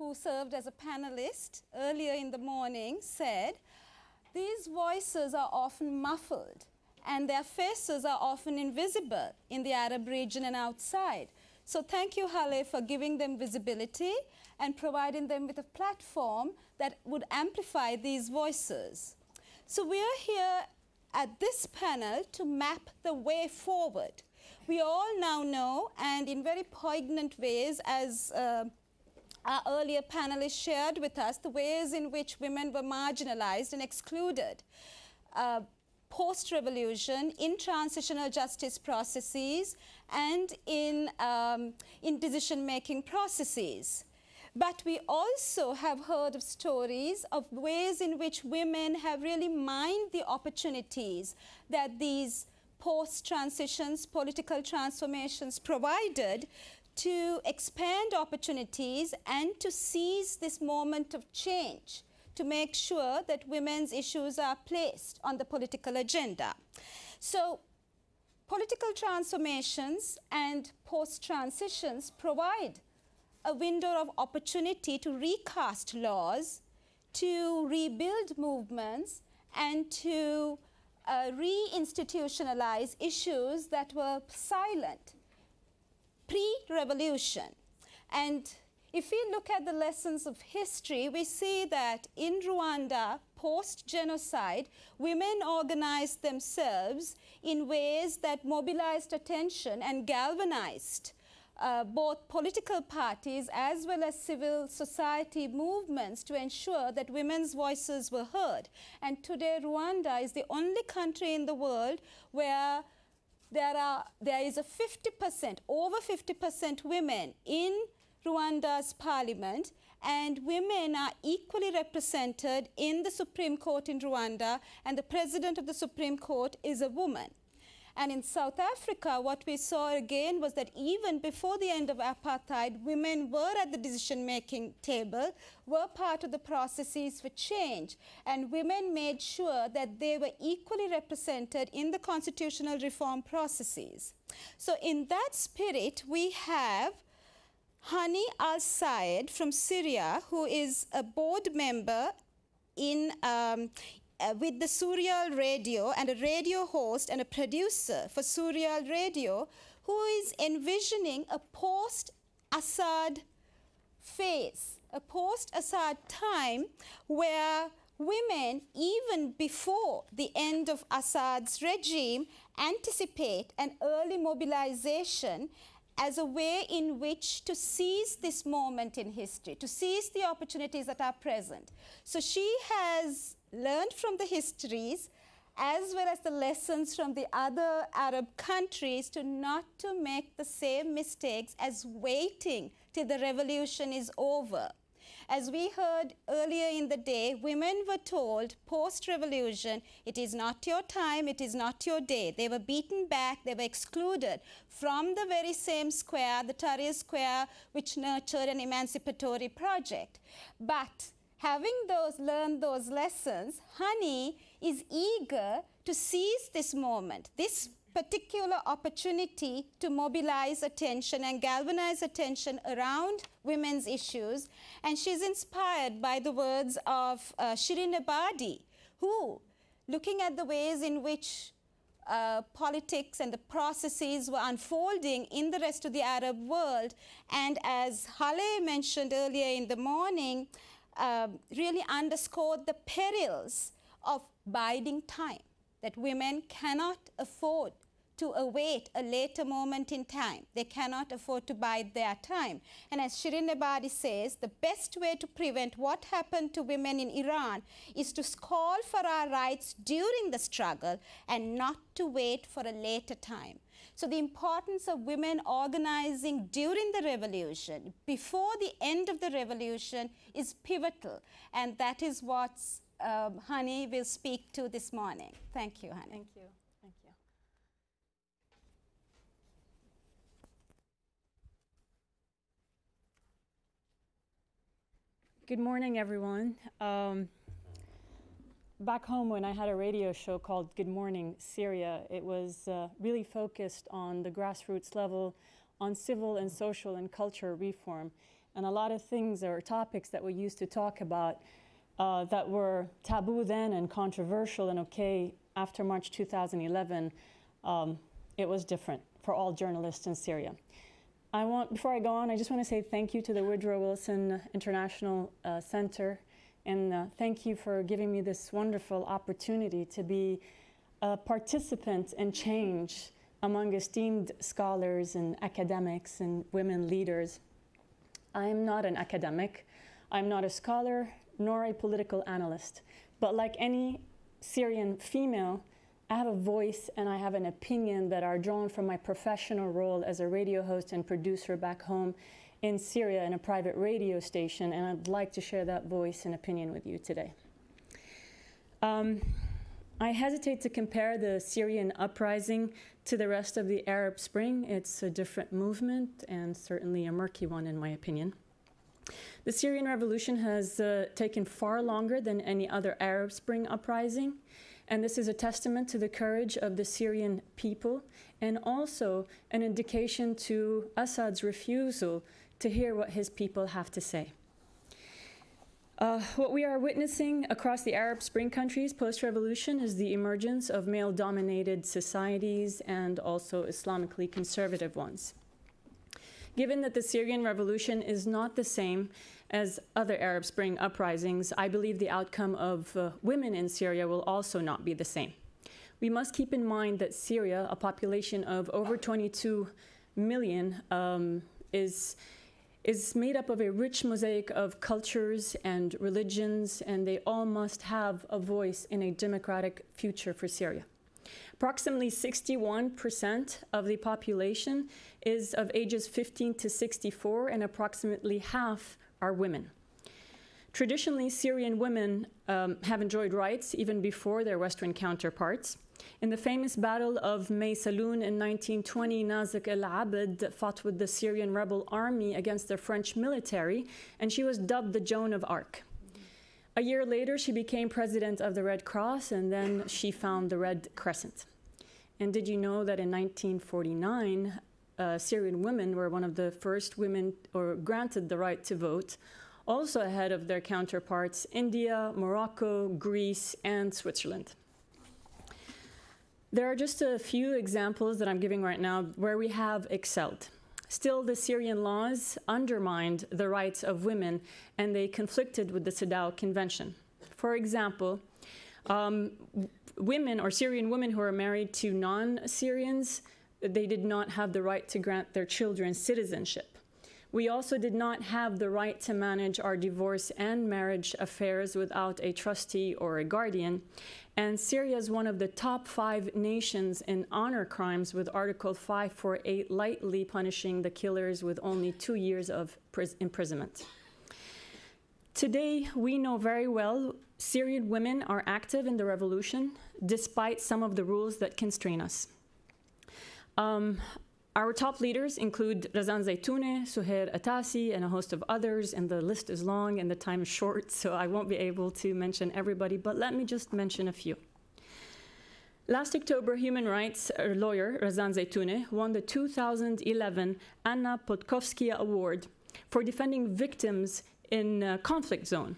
who served as a panelist earlier in the morning, said, these voices are often muffled and their faces are often invisible in the Arab region and outside. So thank you, Haleh, for giving them visibility and providing them with a platform that would amplify these voices. So we are here at this panel to map the way forward. We all now know, and in very poignant ways, as our earlier panelists shared with us, the ways in which women were marginalized and excluded post-revolution in transitional justice processes and in decision-making processes. But we also have heard of stories of ways in which women have really mined the opportunities that these post-transitions, political transformations provided to expand opportunities and to seize this moment of change, to make sure that women's issues are placed on the political agenda. So political transformations and post-transitions provide a window of opportunity to recast laws, to rebuild movements, and to re-institutionalize issues that were silent pre-revolution. And if we look at the lessons of history, we see that in Rwanda, post-genocide, women organized themselves in ways that mobilized attention and galvanized both political parties as well as civil society movements to ensure that women's voices were heard. And today, Rwanda is the only country in the world where there is a 50%, over 50% women in Rwanda's parliament, and women are equally represented in the Supreme Court in Rwanda, and the president of the Supreme Court is a woman. And in South Africa, what we saw again was that even before the end of apartheid, women were at the decision-making table, were part of the processes for change, and women made sure that they were equally represented in the constitutional reform processes. So in that spirit, we have Hanin ElSayed from Syria, who is a board member in with the Syria Radio and a radio host and a producer for Syria Radio, who is envisioning a post-Assad phase, a post-Assad time where women, even before the end of Assad's regime, anticipate an early mobilization as a way in which to seize this moment in history, to seize the opportunities that are present. So she has learned from the histories as well as the lessons from the other Arab countries to not to make the same mistakes as waiting till the revolution is over. As we heard earlier in the day, women were told post-revolution, it is not your time, it is not your day. They were beaten back, they were excluded from the very same square, the Tahrir Square, which nurtured an emancipatory project. But having learned those lessons, Hani is eager to seize this moment, this particular opportunity to mobilize attention and galvanize attention around women's issues. And she's inspired by the words of Shirin Ebadi, who, looking at the ways in which politics and the processes were unfolding in the rest of the Arab world, and as Haleh mentioned earlier in the morning, really underscored the perils of biding time, that women cannot afford to await a later moment in time. They cannot afford to bide their time. And as Shirin Ebadi says, the best way to prevent what happened to women in Iran is to call for our rights during the struggle and not to wait for a later time. So the importance of women organizing during the revolution, before the end of the revolution, is pivotal. And that is what Hani will speak to this morning. Thank you, Hani. Thank you. Thank you. Good morning, everyone. Back home, when I had a radio show called Good Morning Syria, it was really focused on the grassroots level, on civil and social and cultural reform. And a lot of things or topics that we used to talk about that were taboo then and controversial and okay after March 2011, it was different for all journalists in Syria. Before I go on, I just want to say thank you to the Woodrow Wilson International Center, and thank you for giving me this wonderful opportunity to be a participant in change among esteemed scholars and academics and women leaders. I'm not an academic, I'm not a scholar, nor a political analyst, but like any Syrian female, I have a voice and I have an opinion that are drawn from my professional role as a radio host and producer back home in Syria in a private radio station, and I'd like to share that voice and opinion with you today. I hesitate to compare the Syrian uprising to the rest of the Arab Spring. It's a different movement and certainly a murky one in my opinion. The Syrian revolution has taken far longer than any other Arab Spring uprising. And this is a testament to the courage of the Syrian people and also an indication to Assad's refusal to hear what his people have to say. What we are witnessing across the Arab Spring countries post-revolution is the emergence of male-dominated societies and also Islamically conservative ones. Given that the Syrian revolution is not the same as other Arab Spring uprisings, I believe the outcome of women in Syria will also not be the same. We must keep in mind that Syria, a population of over 22 million, is made up of a rich mosaic of cultures and religions, and they all must have a voice in a democratic future for Syria. Approximately 61% of the population is of ages 15 to 64, and approximately half are women. Traditionally, Syrian women have enjoyed rights even before their Western counterparts. In the famous Battle of Maysalun in 1920, Nazik el-Abd fought with the Syrian rebel army against the French military, and she was dubbed the Joan of Arc. A year later, she became president of the Red Cross, and then she found the Red Crescent. And did you know that in 1949, Syrian women were one of the first women granted the right to vote, also ahead of their counterparts India, Morocco, Greece, and Switzerland. There are just a few examples that I'm giving right now where we have excelled. Still, the Syrian laws undermined the rights of women, and they conflicted with the Sadao Convention. For example, women or Syrian women who are married to non-Syrians, they did not have the right to grant their children citizenship. We also did not have the right to manage our divorce and marriage affairs without a trustee or a guardian. And Syria is one of the top 5 nations in honor crimes, with Article 548 lightly punishing the killers with only 2 years of imprisonment. Today, we know very well Syrian women are active in the revolution, despite some of the rules that constrain us. Our top leaders include Razan Zaitouneh, Suhair Atasi, and a host of others, and the list is long and the time is short, so I won't be able to mention everybody, but let me just mention a few. Last October, human rights lawyer Razan Zaitouneh won the 2011 Anna Podkovskaya Award for defending victims in a conflict zone.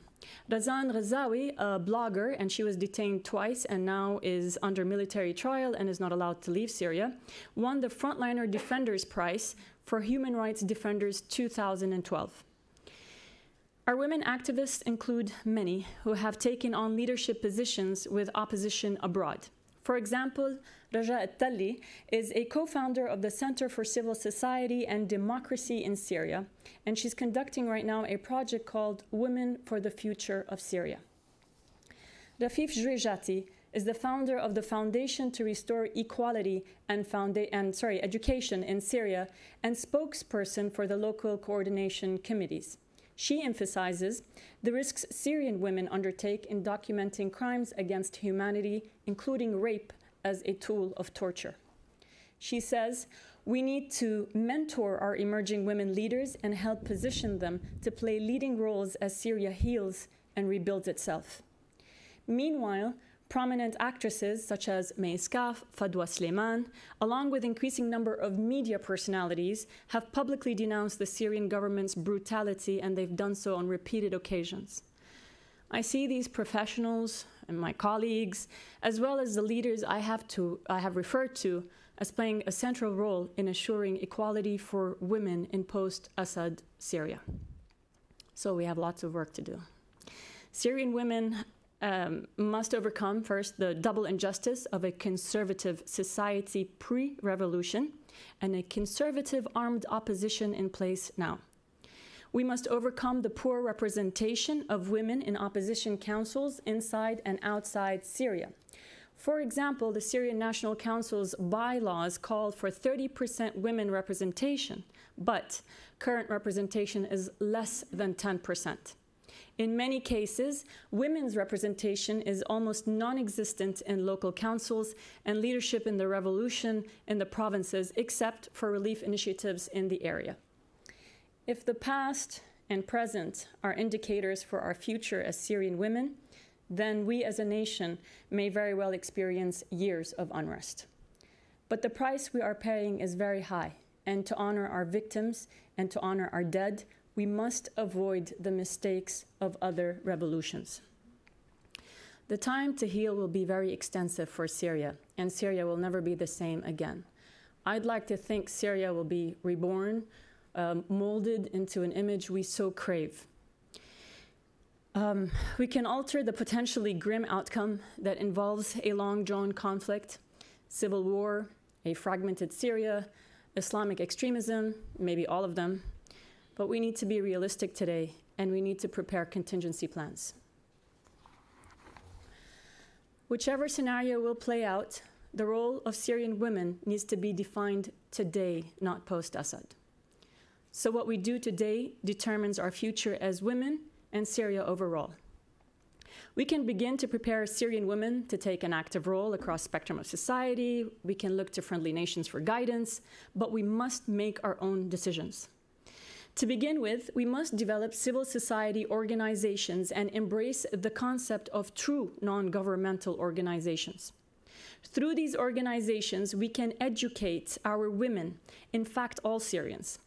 Razan Razawi, a blogger, and she was detained twice and now is under military trial and is not allowed to leave Syria, won the Frontliner Defenders Prize for Human Rights Defenders 2012. Our women activists include many who have taken on leadership positions with opposition abroad. For example, Raja Attali is a co-founder of the Center for Civil Society and Democracy in Syria, and she's conducting right now a project called Women for the Future of Syria. Rafif Jrejati is the founder of the Foundation to Restore Equality and Education in Syria and spokesperson for the local coordination committees. She emphasizes the risks Syrian women undertake in documenting crimes against humanity, including rape, as a tool of torture. She says, we need to mentor our emerging women leaders and help position them to play leading roles as Syria heals and rebuilds itself. Meanwhile, Prominent actresses such as Meiskaf, Fadwa Sleiman, along with increasing number of media personalities, have publicly denounced the Syrian government's brutality, and they've done so on repeated occasions. I see these professionals and my colleagues, as well as the leaders I have referred to, as playing a central role in assuring equality for women in post-Assad Syria. So we have lots of work to do. Syrian women must overcome first the double injustice of a conservative society pre-revolution and a conservative armed opposition in place now. We must overcome the poor representation of women in opposition councils inside and outside Syria. For example, the Syrian National Council's bylaws called for 30% women representation, but current representation is less than 10%. In many cases, women's representation is almost non-existent in local councils and leadership in the revolution in the provinces, except for relief initiatives in the area. If the past and present are indicators for our future as Syrian women, then we as a nation may very well experience years of unrest. But the price we are paying is very high, and to honor our victims and to honor our dead, we must avoid the mistakes of other revolutions. The time to heal will be very extensive for Syria, and Syria will never be the same again. I'd like to think Syria will be reborn, molded into an image we so crave. We can alter the potentially grim outcome that involves a long-drawn conflict, civil war, a fragmented Syria, Islamic extremism, maybe all of them. But we need to be realistic today, and we need to prepare contingency plans. Whichever scenario will play out, the role of Syrian women needs to be defined today, not post-Assad. So what we do today determines our future as women and Syria overall. We can begin to prepare Syrian women to take an active role across the spectrum of society. We can look to friendly nations for guidance, but we must make our own decisions. To begin with, we must develop civil society organizations and embrace the concept of true non-governmental organizations. Through these organizations, we can educate our women, in fact all Syrians,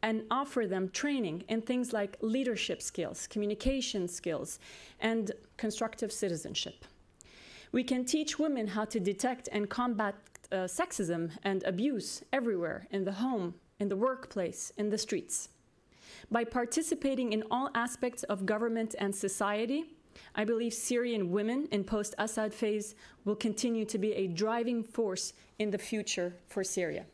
and offer them training in things like leadership skills, communication skills, and constructive citizenship. We can teach women how to detect and combat sexism and abuse everywhere, in the home, in the workplace, in the streets. By participating in all aspects of government and society, I believe Syrian women in post-Assad phase will continue to be a driving force in the future for Syria.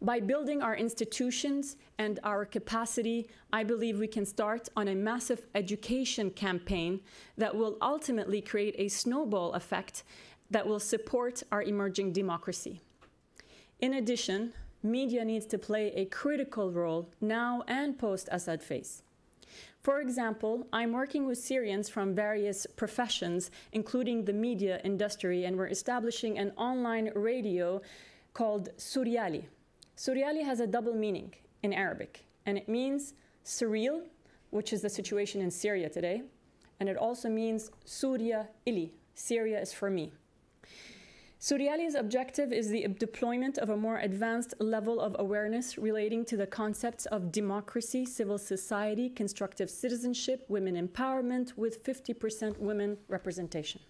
By building our institutions and our capacity, I believe we can start on a massive education campaign that will ultimately create a snowball effect that will support our emerging democracy. In addition, media needs to play a critical role now and post-Assad phase. For example, I'm working with Syrians from various professions, including the media industry, and we're establishing an online radio called Suryali. Suryali has a double meaning in Arabic, and it means surreal, which is the situation in Syria today, and it also means Surya ili, Syria is for me. Suryali's objective is the deployment of a more advanced level of awareness relating to the concepts of democracy, civil society, constructive citizenship, women empowerment, with 50% women representation.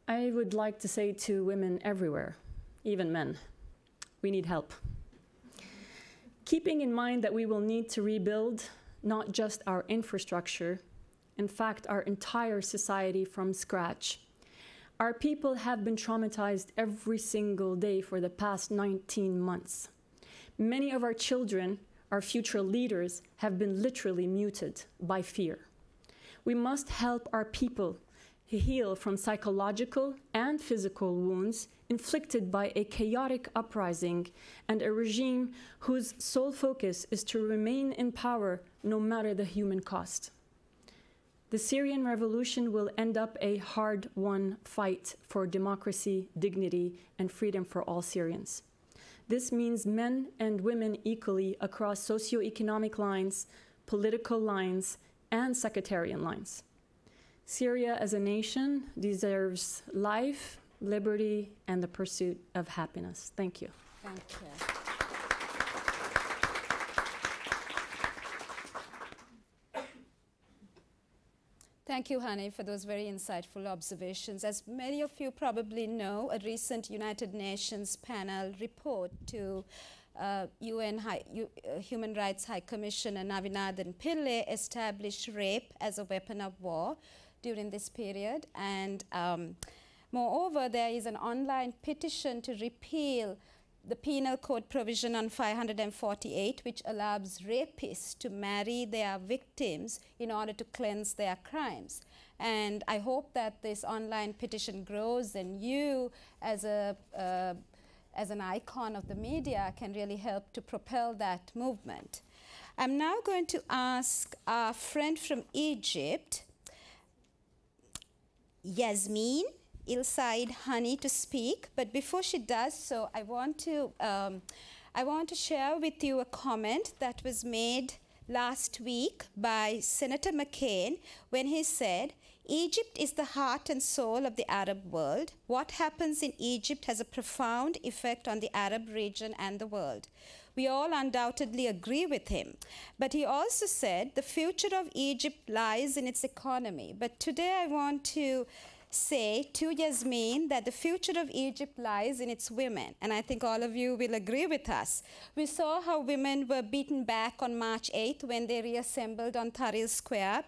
I would like to say to women everywhere, even men, we need help. Keeping in mind that we will need to rebuild not just our infrastructure, in fact, our entire society from scratch. Our people have been traumatized every single day for the past 19 months. Many of our children, our future leaders, have been literally muted by fear. We must help our people heal from psychological and physical wounds inflicted by a chaotic uprising and a regime whose sole focus is to remain in power no matter the human cost. The Syrian revolution will end up a hard-won fight for democracy, dignity, and freedom for all Syrians. This means men and women equally across socioeconomic lines, political lines, and sectarian lines. Syria as a nation deserves life, liberty, and the pursuit of happiness. Thank you. Thank you. Thank you, Hani, for those very insightful observations. As many of you probably know, a recent United Nations panel report to UN Human Rights High Commissioner Navinathan Pillay established rape as a weapon of war during this period. And moreover, there is an online petition to repeal the Penal Code provision on 548, which allows rapists to marry their victims in order to cleanse their crimes. And I hope that this online petition grows, and you, as an icon of the media, can really help to propel that movement. I'm now going to ask our friend from Egypt, Yassmine ElSayed Hani, to speak. But before she does so, I want to share with you a comment that was made last week by Senator McCain when he said, "Egypt is the heart and soul of the Arab world. What happens in Egypt has a profound effect on the Arab region and the world." We all undoubtedly agree with him. But he also said the future of Egypt lies in its economy. But today I want to say to Yassmine that the future of Egypt lies in its women, and I think all of you will agree with us. We saw how women were beaten back on March 8th when they reassembled on Tahrir Square.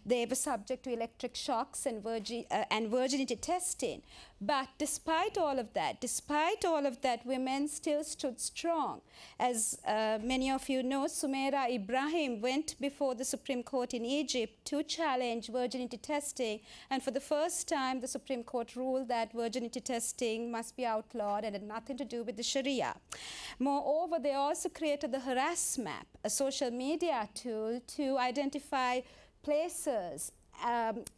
They were subject to electric shocks and virginity testing. But despite all of that, women still stood strong. As many of you know, Sumaira Ibrahim went before the Supreme Court in Egypt to challenge virginity testing, and for the first time, the Supreme Court ruled that virginity testing must be outlawed and had nothing to do with the Sharia. Moreover, they also created the Harass Map, a social media tool to identify places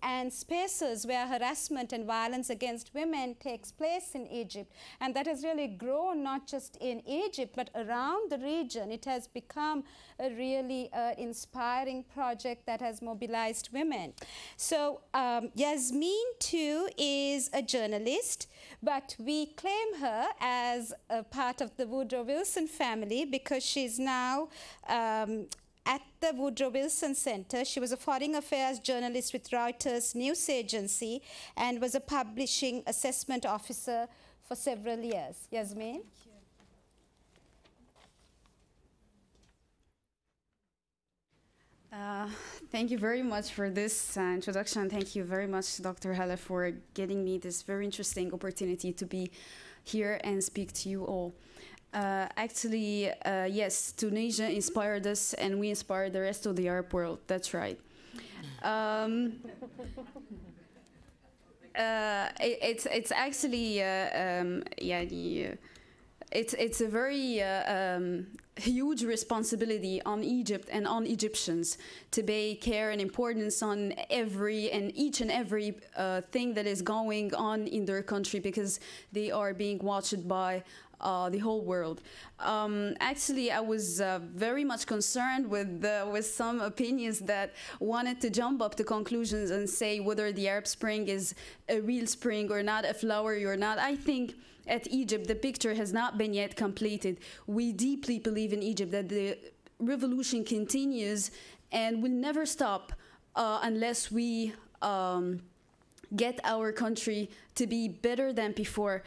and spaces where harassment and violence against women takes place in Egypt. And that has really grown not just in Egypt, but around the region. It has become a really inspiring project that has mobilized women. So Yassmine, too, is a journalist, but we claim her as a part of the Woodrow Wilson family because she's now at the Woodrow Wilson Center. She was a foreign affairs journalist with Reuters news agency and was a publishing assessment officer for several years. Yassmine? Thank you very much for this introduction. Thank you very much, Dr. Hala, for getting me this very interesting opportunity to be here and speak to you all. Actually, yes, Tunisia inspired us, and we inspired the rest of the Arab world. That's right. It's actually it's a very huge responsibility on Egypt and on Egyptians to pay care and importance on each and every thing that is going on in their country, because they are being watched by the whole world. Actually, I was very much concerned with some opinions that wanted to jump up to conclusions and say whether the Arab Spring is a real spring or not, a flowery or not. I think at Egypt, the picture has not been yet completed. We deeply believe in Egypt that the revolution continues and will never stop unless we get our country to be better than before.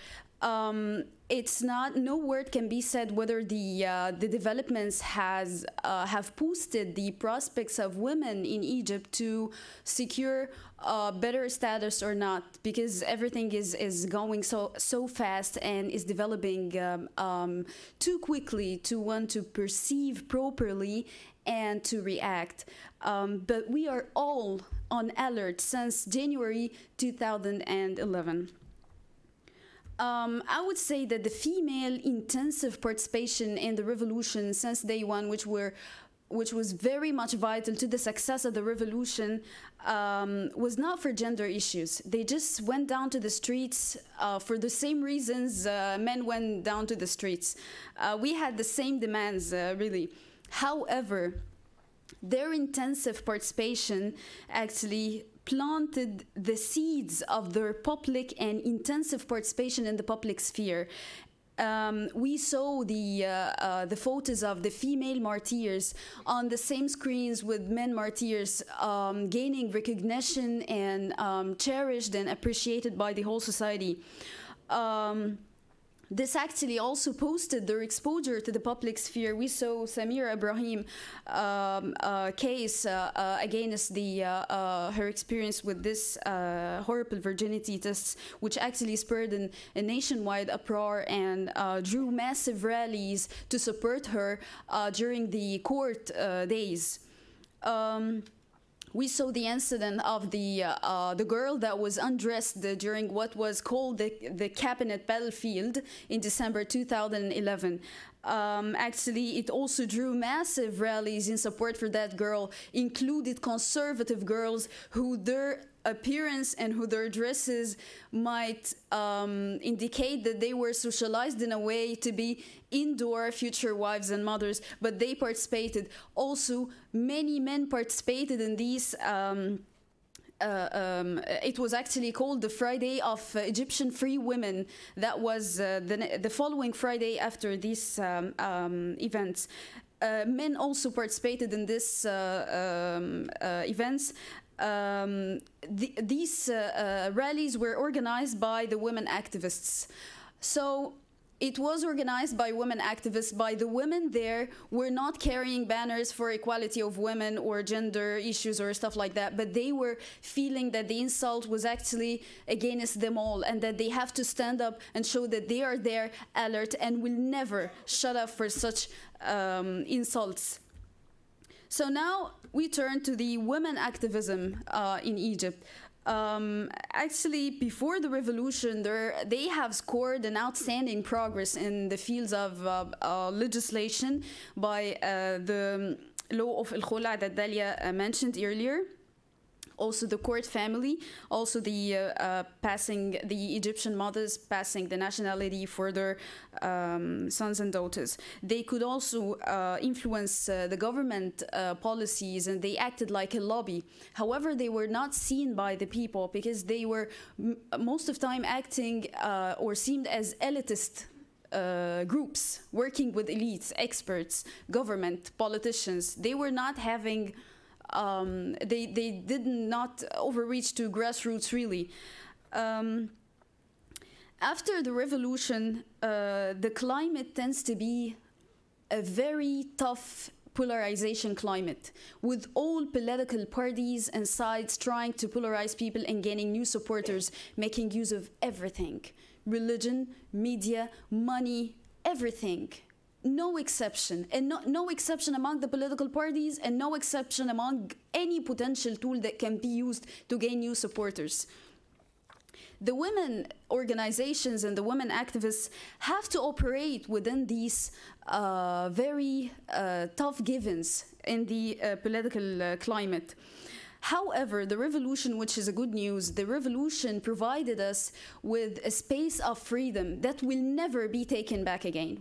It's not, no word can be said whether the developments have boosted the prospects of women in Egypt to secure better status or not, because everything is going so fast and is developing too quickly to want to perceive properly and to react. But we are all on alert since January 2011. I would say that the female intensive participation in the revolution since day one, which was very much vital to the success of the revolution, was not for gender issues. They just went down to the streets for the same reasons men went down to the streets. We had the same demands, really. However, their intensive participation actually planted the seeds of their public and intensive participation in the public sphere. We saw the photos of the female martyrs on the same screens with men martyrs, gaining recognition and cherished and appreciated by the whole society. This actually also posted their exposure to the public sphere. We saw Samira Ibrahim case against her experience with this horrible virginity tests, which actually spurred a nationwide uproar and drew massive rallies to support her during the court days. We saw the incident of the girl that was undressed during what was called the cabinet battlefield in December 2011. Actually, it also drew massive rallies in support for that girl, included conservative girls who their appearance and who their dresses might indicate that they were socialized in a way to be indoor future wives and mothers, but they participated. Also, many men participated in these. It was actually called the Friday of Egyptian Free Women. That was the following Friday after these events. Men also participated in these events. These rallies were organized by the women activists. So it was organized by women activists. By the women there were not carrying banners for equality of women or gender issues or stuff like that, but they were feeling that the insult was actually against them all and that they have to stand up and show that they are there, alert, and will never shut up for such insults. So now we turn to the women activism in Egypt. Actually, before the revolution, they have scored an outstanding progress in the fields of legislation by the law of Al-Khula that Dalia mentioned earlier. Also the court family, also the passing the Egyptian mothers passing the nationality for their sons and daughters. They could also influence the government policies, and they acted like a lobby. However, they were not seen by the people because they were most of the time acting or seemed as elitist groups working with elites, experts, government, politicians. They were not having they did not overreach to grassroots, really. After the revolution, the climate tends to be a very tough polarization climate, with all political parties and sides trying to polarize people and gaining new supporters, making use of everything: religion, media, money, everything. No exception, and no exception among the political parties, and no exception among any potential tool that can be used to gain new supporters. The women organizations and the women activists have to operate within these very tough givens in the political climate. However, the revolution, which is a good news, the revolution provided us with a space of freedom that will never be taken back again,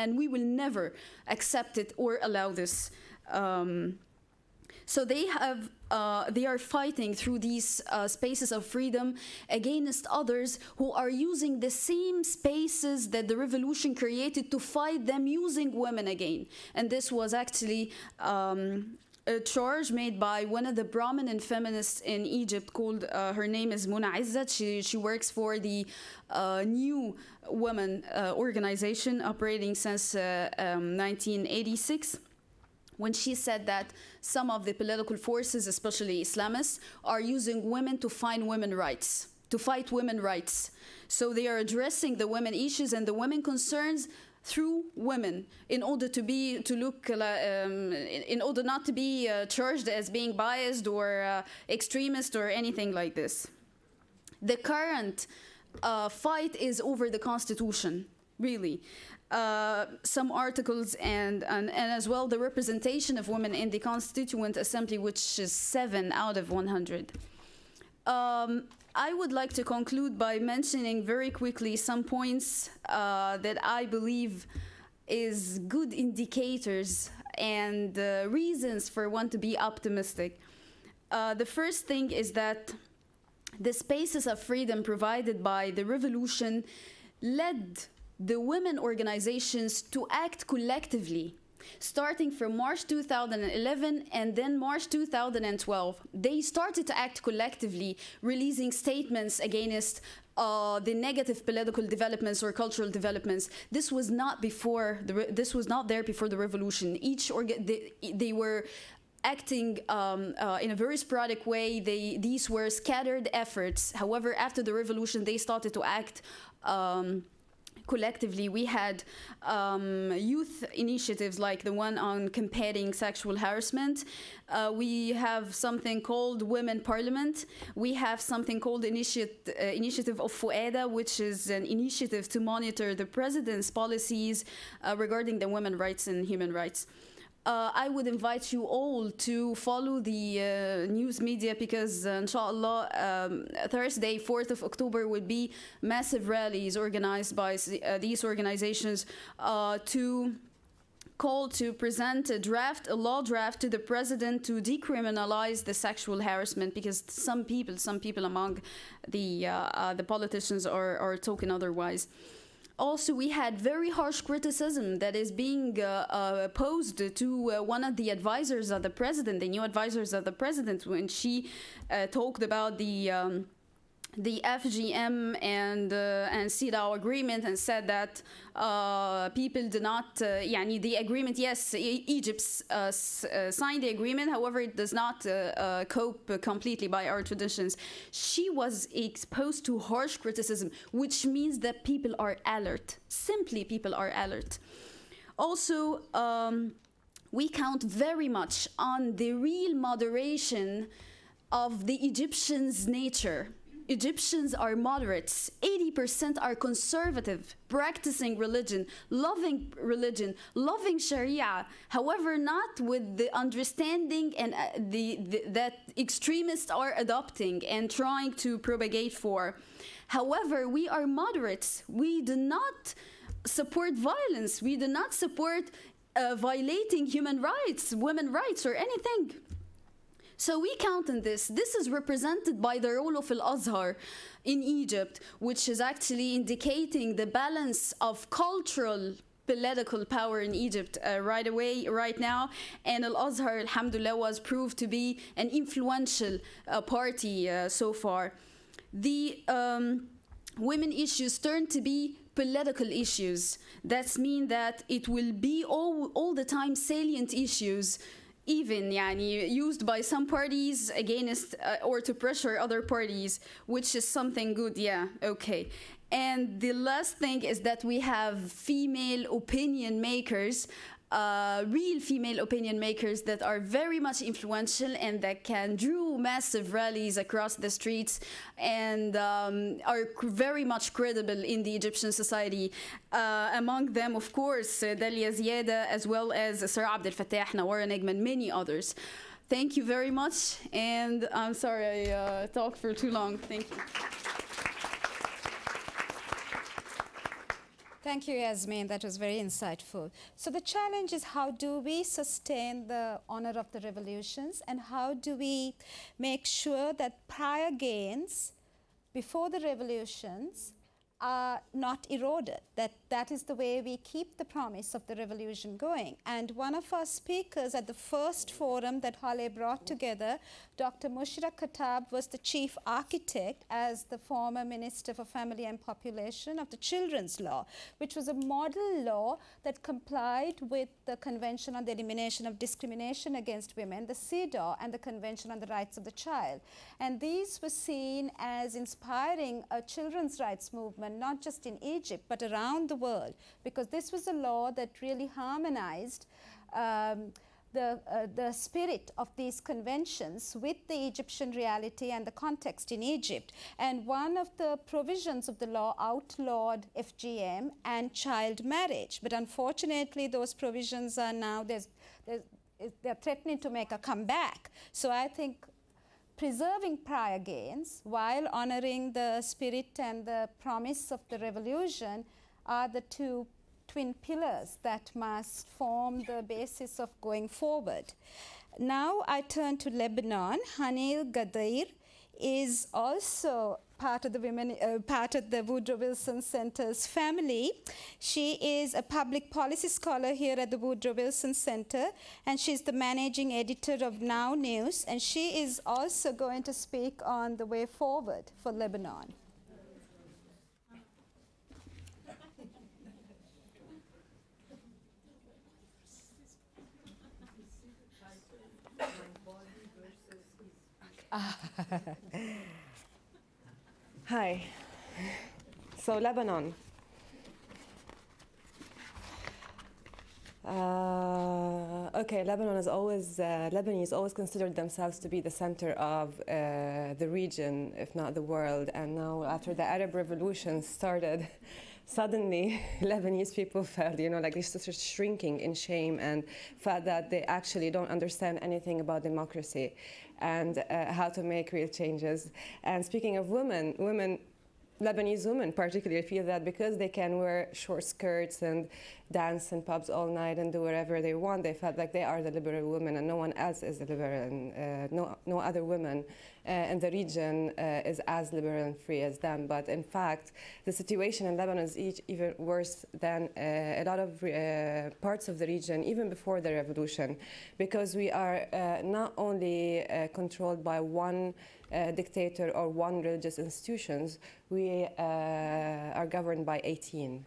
and we will never accept it or allow this. So they are fighting through these spaces of freedom against others who are using the same spaces that the revolution created to fight them, using women again. And this was actually a charge made by one of the prominent feminists in Egypt called, her name is Muna Izzat. She works for the New Women organization operating since 1986. When she said that some of the political forces, especially Islamists, are using women to fight women's rights. So they are addressing the women issues and the women concerns through women in order to not to be charged as being biased or extremist or anything like this. The current fight is over the constitution, really. Some articles and as well the representation of women in the Constituent Assembly, which is 7 out of 100. I would like to conclude by mentioning very quickly some points that I believe is good indicators and reasons for one to be optimistic. The first thing is that the spaces of freedom provided by the revolution led the women organizations to act collectively. Starting from March 2011 and then March 2012, they started to act collectively, releasing statements against the negative political developments or cultural developments. This was not there before the revolution. They were acting in a very sporadic way. These were scattered efforts. However, after the revolution, they started to act collectively. We had youth initiatives like the one on combating sexual harassment. We have something called Women Parliament. We have something called Initiative of Fuada, which is an initiative to monitor the president's policies regarding the women's rights and human rights. I would invite you all to follow the news media because, inshallah, Thursday, 4th of October, would be massive rallies organized by these organizations to call to present a law draft to the president to decriminalize the sexual harassment, because some people among the politicians are talking otherwise. Also, we had very harsh criticism that is being posed to one of the advisors of the president, the new advisors of the president, when she talked about the FGM and CEDAW agreement, and said that people do not, the agreement, yes, Egypt signed the agreement, however, it does not cope completely by our traditions. She was exposed to harsh criticism, which means that people are alert. Simply, people are alert. Also, we count very much on the real moderation of the Egyptians' nature. Egyptians are moderates. 80% are conservative, practicing religion, loving Sharia. However, not with the understanding and that extremists are adopting and trying to propagate for. However, we are moderates. We do not support violence. We do not support violating human rights, women's rights, or anything. So we count on this. This is represented by the role of Al-Azhar in Egypt, which is actually indicating the balance of cultural political power in Egypt right now. And Al-Azhar, alhamdulillah, was proved to be an influential party so far. The women issues turn to be political issues. That means that it will be all the time salient issues, even used by some parties against or to pressure other parties, which is something good. Yeah, okay. And the last thing is that we have female opinion makers, real female opinion makers that are very much influential and that can draw massive rallies across the streets and are very much credible in the Egyptian society. Among them, of course, Dalia Ziada, as well as Sir Abdel Fattah, Nawara Negm, and many others. Thank you very much, and I'm sorry I talked for too long. Thank you. Thank you, Yassmine. That was very insightful. So the challenge is, how do we sustain the honor of the revolutions, and how do we make sure that prior gains before the revolutions are not eroded, that is the way we keep the promise of the revolution going. And one of our speakers at the first forum that Haleh brought together, Dr. Mushra Khattab, was the chief architect as the former Minister for Family and Population of the Children's Law, which was a model law that complied with the Convention on the Elimination of Discrimination Against Women, the CEDAW, and the Convention on the Rights of the Child. And these were seen as inspiring a children's rights movement, not just in Egypt, but around the world, because this was a law that really harmonized the spirit of these conventions with the Egyptian reality and the context in Egypt. And one of the provisions of the law outlawed FGM and child marriage. But unfortunately, those provisions are now, they're threatening to make a comeback. So I think preserving prior gains while honoring the spirit and the promise of the revolution are the two twin pillars that must form the basis of going forward. Now I turn to Lebanon. Hanin Ghaddar is also part of the Woodrow Wilson Center's family. She is a public policy scholar here at the Woodrow Wilson Center, and she's the managing editor of Now News, and she is also going to speak on the way forward for Lebanon. Hi. So Lebanon. Okay, Lebanon is always, Lebanese always considered themselves to be the center of the region, if not the world. And now after the Arab Revolution started, suddenly Lebanese people felt, like they started shrinking in shame and felt that they actually don't understand anything about democracy and how to make real changes. And speaking of women, Lebanese women particularly feel that because they can wear short skirts and dance in pubs all night and do whatever they want, they felt like they are the liberal women and no one else is the liberal, and no other woman in the region is as liberal and free as them. But in fact, the situation in Lebanon is even worse than a lot of parts of the region, even before the revolution, because we are not only controlled by one dictator or one religious institutions, we are governed by 18.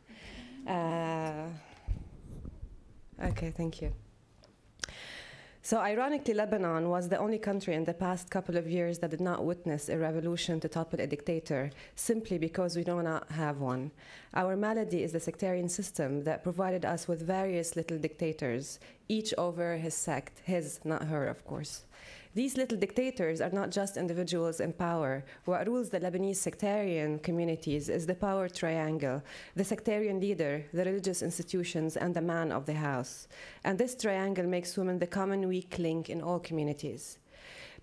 Okay, thank you. So ironically, Lebanon was the only country in the past couple of years that did not witness a revolution to topple a dictator, simply because we do not have one. Our malady is the sectarian system that provided us with various little dictators, each over his sect, his, not her, of course. These little dictators are not just individuals in power. What rules the Lebanese sectarian communities is the power triangle: the sectarian leader, the religious institutions, and the man of the house. And this triangle makes women the common weak link in all communities.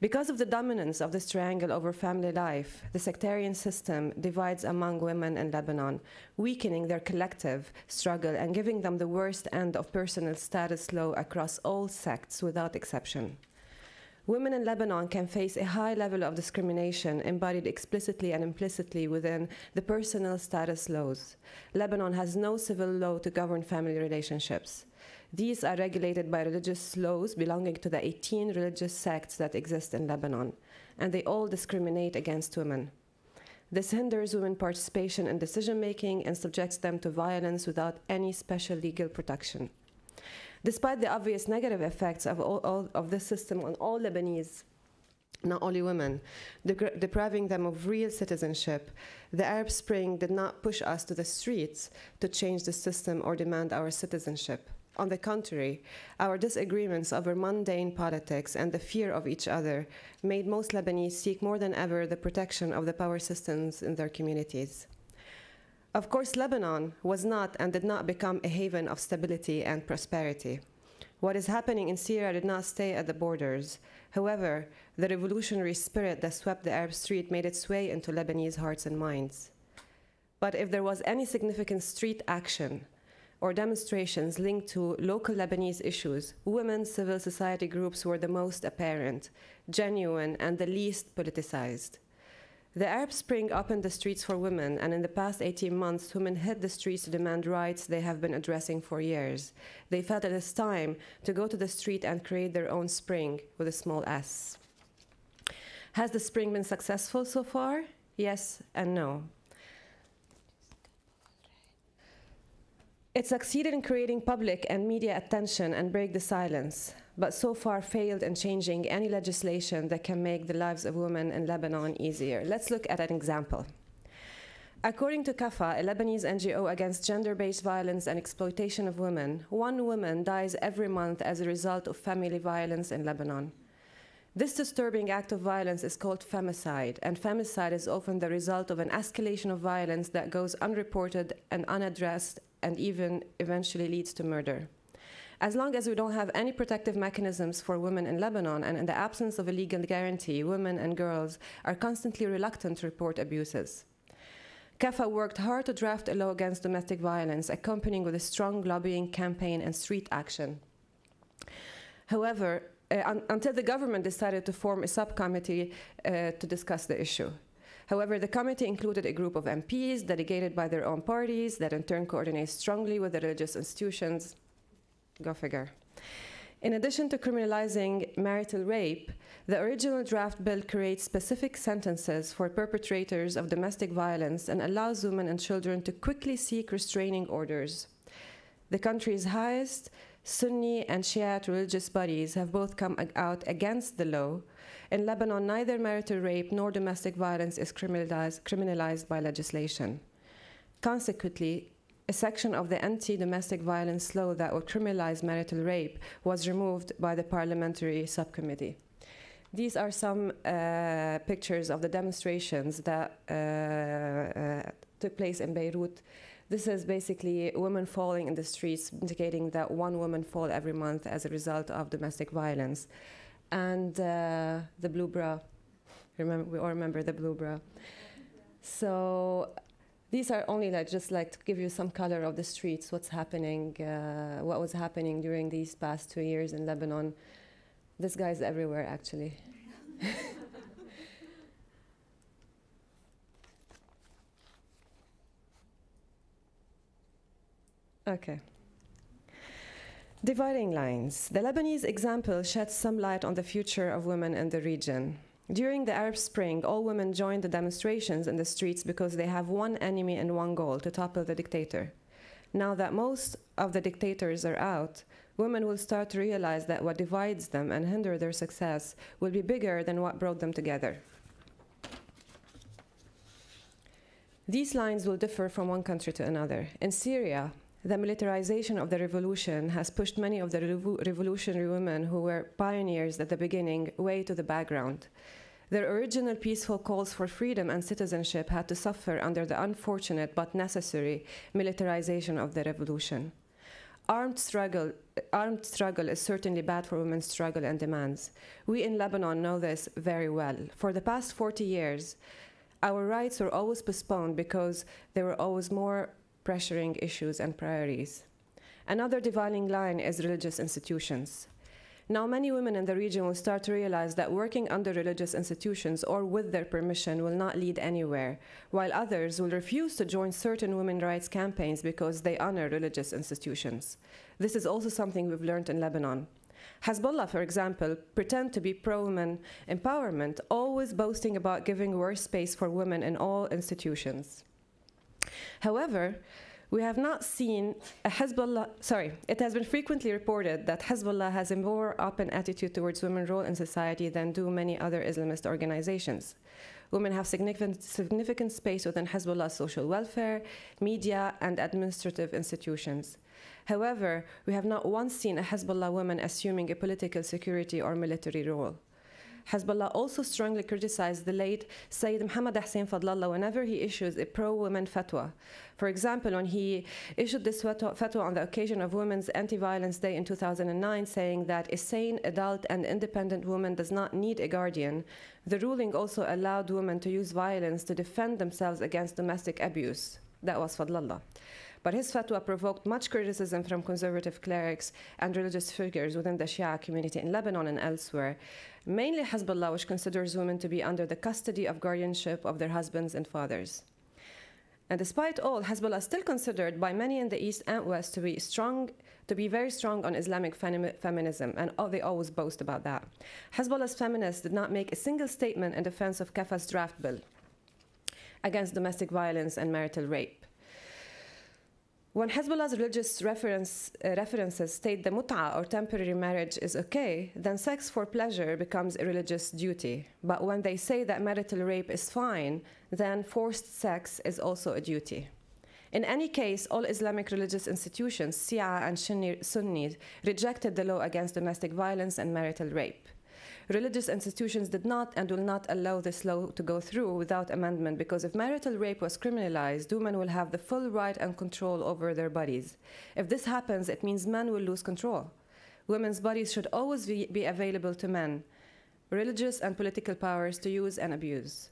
Because of the dominance of this triangle over family life, the sectarian system divides among women in Lebanon, weakening their collective struggle and giving them the worst end of personal status law across all sects without exception. Women in Lebanon can face a high level of discrimination embodied explicitly and implicitly within the personal status laws. Lebanon has no civil law to govern family relationships. These are regulated by religious laws belonging to the 18 religious sects that exist in Lebanon, and they all discriminate against women. This hinders women's participation in decision-making and subjects them to violence without any special legal protection. Despite the obvious negative effects of this system on all Lebanese, not only women, depriving them of real citizenship, the Arab Spring did not push us to the streets to change the system or demand our citizenship. On the contrary, our disagreements over mundane politics and the fear of each other made most Lebanese seek more than ever the protection of the power systems in their communities. Of course, Lebanon was not and did not become a haven of stability and prosperity. What is happening in Syria did not stay at the borders. However, the revolutionary spirit that swept the Arab street made its way into Lebanese hearts and minds. But if there was any significant street action or demonstrations linked to local Lebanese issues, women's civil society groups were the most apparent, genuine, and the least politicized. The Arab Spring opened the streets for women, and in the past 18 months, women hit the streets to demand rights they have been addressing for years. They felt it is time to go to the street and create their own spring with a small s. Has the spring been successful so far? Yes and no. It succeeded in creating public and media attention and break the silence, but so far failed in changing any legislation that can make the lives of women in Lebanon easier. Let's look at an example. According to CAFA, a Lebanese NGO against gender-based violence and exploitation of women, 1 woman dies every month as a result of family violence in Lebanon. This disturbing act of violence is called femicide, and femicide is often the result of an escalation of violence that goes unreported and unaddressed and even eventually leads to murder. As long as we don't have any protective mechanisms for women in Lebanon, and in the absence of a legal guarantee, women and girls are constantly reluctant to report abuses. Khélifa worked hard to draft a law against domestic violence, accompanying with a strong lobbying campaign and street action. However, until the government decided to form a subcommittee to discuss the issue. However, the committee included a group of MPs delegated by their own parties that in turn coordinate strongly with the religious institutions. Go figure. In addition to criminalizing marital rape, the original draft bill creates specific sentences for perpetrators of domestic violence and allows women and children to quickly seek restraining orders. The country's highest Sunni and Shiite religious bodies have both come out against the law. In Lebanon, neither marital rape nor domestic violence is criminalized by legislation. Consequently, a section of the anti-domestic violence law that would criminalize marital rape was removed by the parliamentary subcommittee. These are some pictures of the demonstrations that took place in Beirut. This is basically women falling in the streets, indicating that one woman falls every month as a result of domestic violence. And the blue bra, we all remember the blue bra. So these are only just to give you some color of the streets, what's happening, what was happening during these past 2 years in Lebanon. This guy's everywhere, actually. Okay. Dividing lines. The Lebanese example sheds some light on the future of women in the region. During the Arab Spring, all women joined the demonstrations in the streets because they have one enemy and one goal: to topple the dictator. Now that most of the dictators are out, women will start to realize that what divides them and hinder their success will be bigger than what brought them together. These lines will differ from one country to another. In Syria, the militarization of the revolution has pushed many of the revolutionary women who were pioneers at the beginning way to the background. Their original peaceful calls for freedom and citizenship had to suffer under the unfortunate but necessary militarization of the revolution. Armed struggle is certainly bad for women's struggle and demands. We in Lebanon know this very well. For the past 40 years, our rights were always postponed because there were always more pressuring issues and priorities. Another dividing line is religious institutions. Now many women in the region will start to realize that working under religious institutions or with their permission will not lead anywhere, while others will refuse to join certain women's rights campaigns because they honor religious institutions. This is also something we've learned in Lebanon. Hezbollah, for example, pretend to be pro-women empowerment, always boasting about giving worse space for women in all institutions. However, we have not seen it has been frequently reported that Hezbollah has a more open attitude towards women's role in society than do many other Islamist organizations. Women have significant space within Hezbollah's social welfare, media, and administrative institutions. However, we have not once seen a Hezbollah woman assuming a political security or military role. Hezbollah also strongly criticized the late Sayyid Mohammed Hussein Fadlallah whenever he issues a pro-women fatwa. For example, when he issued this fatwa on the occasion of Women's Anti-Violence Day in 2009, saying that a sane, adult, and independent woman does not need a guardian, the ruling also allowed women to use violence to defend themselves against domestic abuse. That was Fadlallah. But his fatwa provoked much criticism from conservative clerics and religious figures within the Shia community in Lebanon and elsewhere, mainly Hezbollah, which considers women to be under the custody of guardianship of their husbands and fathers. And despite all, Hezbollah is still considered by many in the East and West to be very strong on Islamic feminism, and they always boast about that. Hezbollah's feminists did not make a single statement in defense of Khélifa's draft bill against domestic violence and marital rape. When Hezbollah's religious references state the mut'a or temporary marriage is okay, then sex for pleasure becomes a religious duty. But when they say that marital rape is fine, then forced sex is also a duty. In any case, all Islamic religious institutions, Shia and Sunni, rejected the law against domestic violence and marital rape. Religious institutions did not and will not allow this law to go through without amendment, because if marital rape was criminalized, women will have the full right and control over their bodies. If this happens, it means men will lose control. Women's bodies should always be available to men, religious and political powers to use and abuse.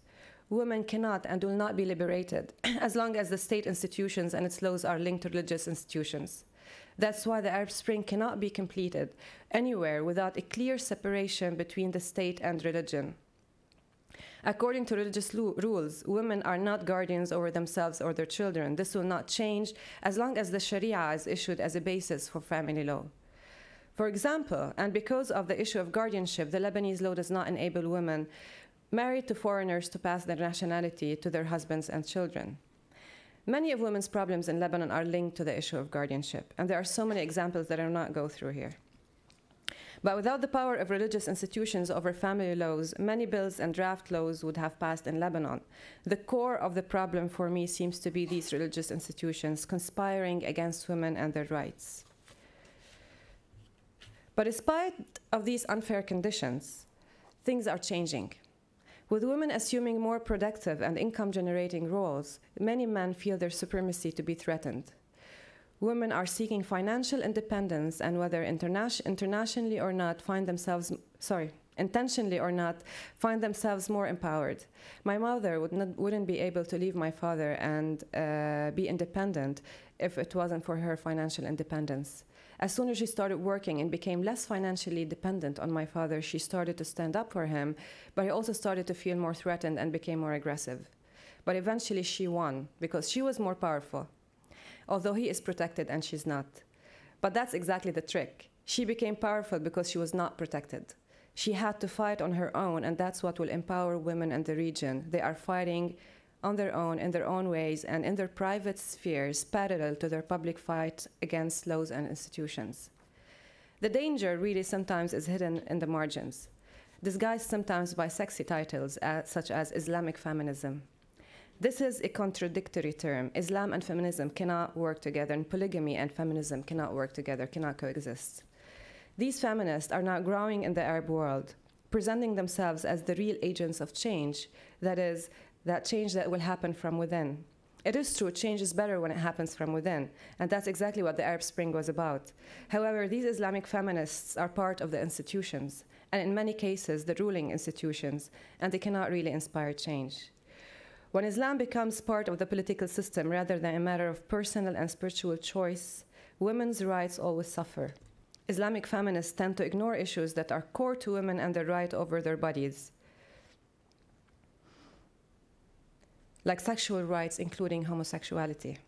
women cannot and will not be liberated as long as the state institutions and its laws are linked to religious institutions. That's why the Arab Spring cannot be completed anywhere without a clear separation between the state and religion. According to religious rules, women are not guardians over themselves or their children. This will not change as long as the Sharia is issued as a basis for family law. For example, and because of the issue of guardianship, the Lebanese law does not enable women married to foreigners to pass their nationality to their husbands and children. Many of women's problems in Lebanon are linked to the issue of guardianship, and there are so many examples that I will not go through here. But without the power of religious institutions over family laws, many bills and draft laws would have passed in Lebanon. The core of the problem for me seems to be these religious institutions conspiring against women and their rights. But despite of these unfair conditions, things are changing. With women assuming more productive and income-generating roles, many men feel their supremacy to be threatened. Women are seeking financial independence and whether intentionally or not find themselves more empowered. My mother wouldn't be able to leave my father and be independent if it wasn't for her financial independence. As soon as she started working and became less financially dependent on my father, she started to stand up for him, but he also started to feel more threatened and became more aggressive. But eventually she won because she was more powerful, although he is protected and she's not. But that's exactly the trick. She became powerful because she was not protected. She had to fight on her own, and that's what will empower women in the region. They are fighting on their own, in their own ways, and in their private spheres, parallel to their public fight against laws and institutions. The danger really sometimes is hidden in the margins, disguised sometimes by sexy titles such as Islamic feminism. This is a contradictory term. Islam and feminism cannot work together, and polygamy and feminism cannot work together, cannot coexist. These feminists are now growing in the Arab world, presenting themselves as the real agents of change, that is, that change that will happen from within. It is true, change is better when it happens from within, and that's exactly what the Arab Spring was about. However, these Islamic feminists are part of the institutions, and in many cases, the ruling institutions, and they cannot really inspire change. When Islam becomes part of the political system rather than a matter of personal and spiritual choice, women's rights always suffer. Islamic feminists tend to ignore issues that are core to women and their right over their bodies, like sexual rights, including homosexuality.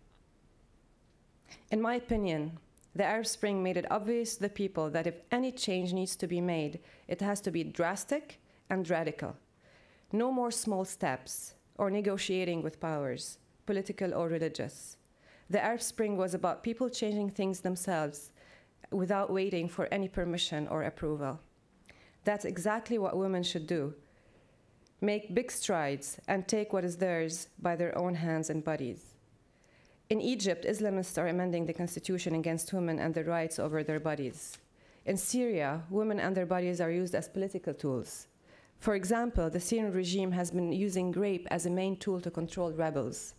In my opinion, the Arab Spring made it obvious to the people that if any change needs to be made, it has to be drastic and radical. No more small steps or negotiating with powers, political or religious. The Arab Spring was about people changing things themselves without waiting for any permission or approval. That's exactly what women should do. Make big strides and take what is theirs by their own hands and bodies. In Egypt, Islamists are amending the constitution against women and their rights over their bodies. In Syria, women and their bodies are used as political tools. For example, the Syrian regime has been using rape as a main tool to control rebels.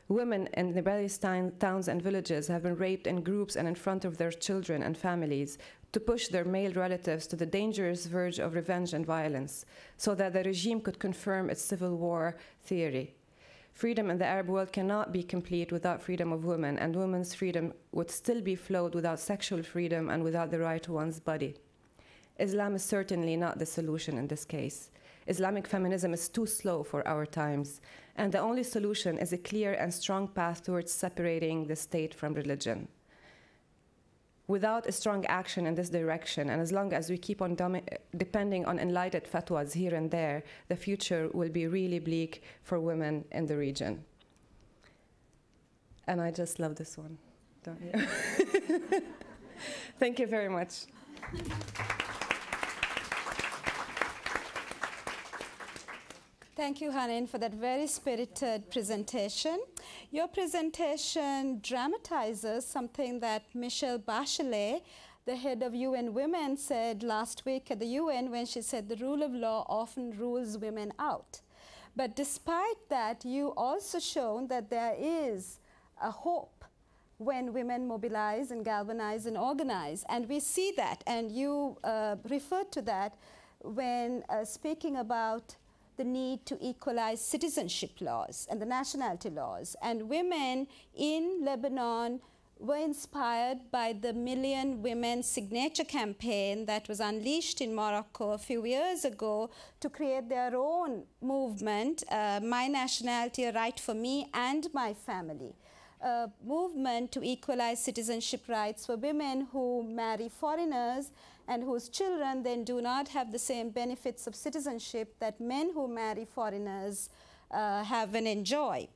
Women in rebellious towns and villages have been raped in groups and in front of their children and families to push their male relatives to the dangerous verge of revenge and violence, so that the regime could confirm its civil war theory. Freedom in the Arab world cannot be complete without freedom of women, and women's freedom would still be flawed without sexual freedom and without the right to one's body. Islam is certainly not the solution in this case. Islamic feminism is too slow for our times, and the only solution is a clear and strong path towards separating the state from religion. Without a strong action in this direction, and as long as we keep on depending on enlightened fatwas here and there, the future will be really bleak for women in the region. And I just love this one, don't you? Thank you very much. Thank you, Hanin, for that very spirited presentation. Your presentation dramatizes something that Michelle Bachelet, the head of UN Women, said last week at the UN when she said the rule of law often rules women out. But despite that, you also shown that there is a hope when women mobilize and galvanize and organize. And we see that, and you referred to that when speaking about the need to equalize citizenship laws and the nationality laws. And women in Lebanon were inspired by the Million Women Signature campaign that was unleashed in Morocco a few years ago to create their own movement, My Nationality, A Right for Me and My Family. A movement to equalize citizenship rights for women who marry foreigners and whose children then do not have the same benefits of citizenship that men who marry foreigners have and enjoy.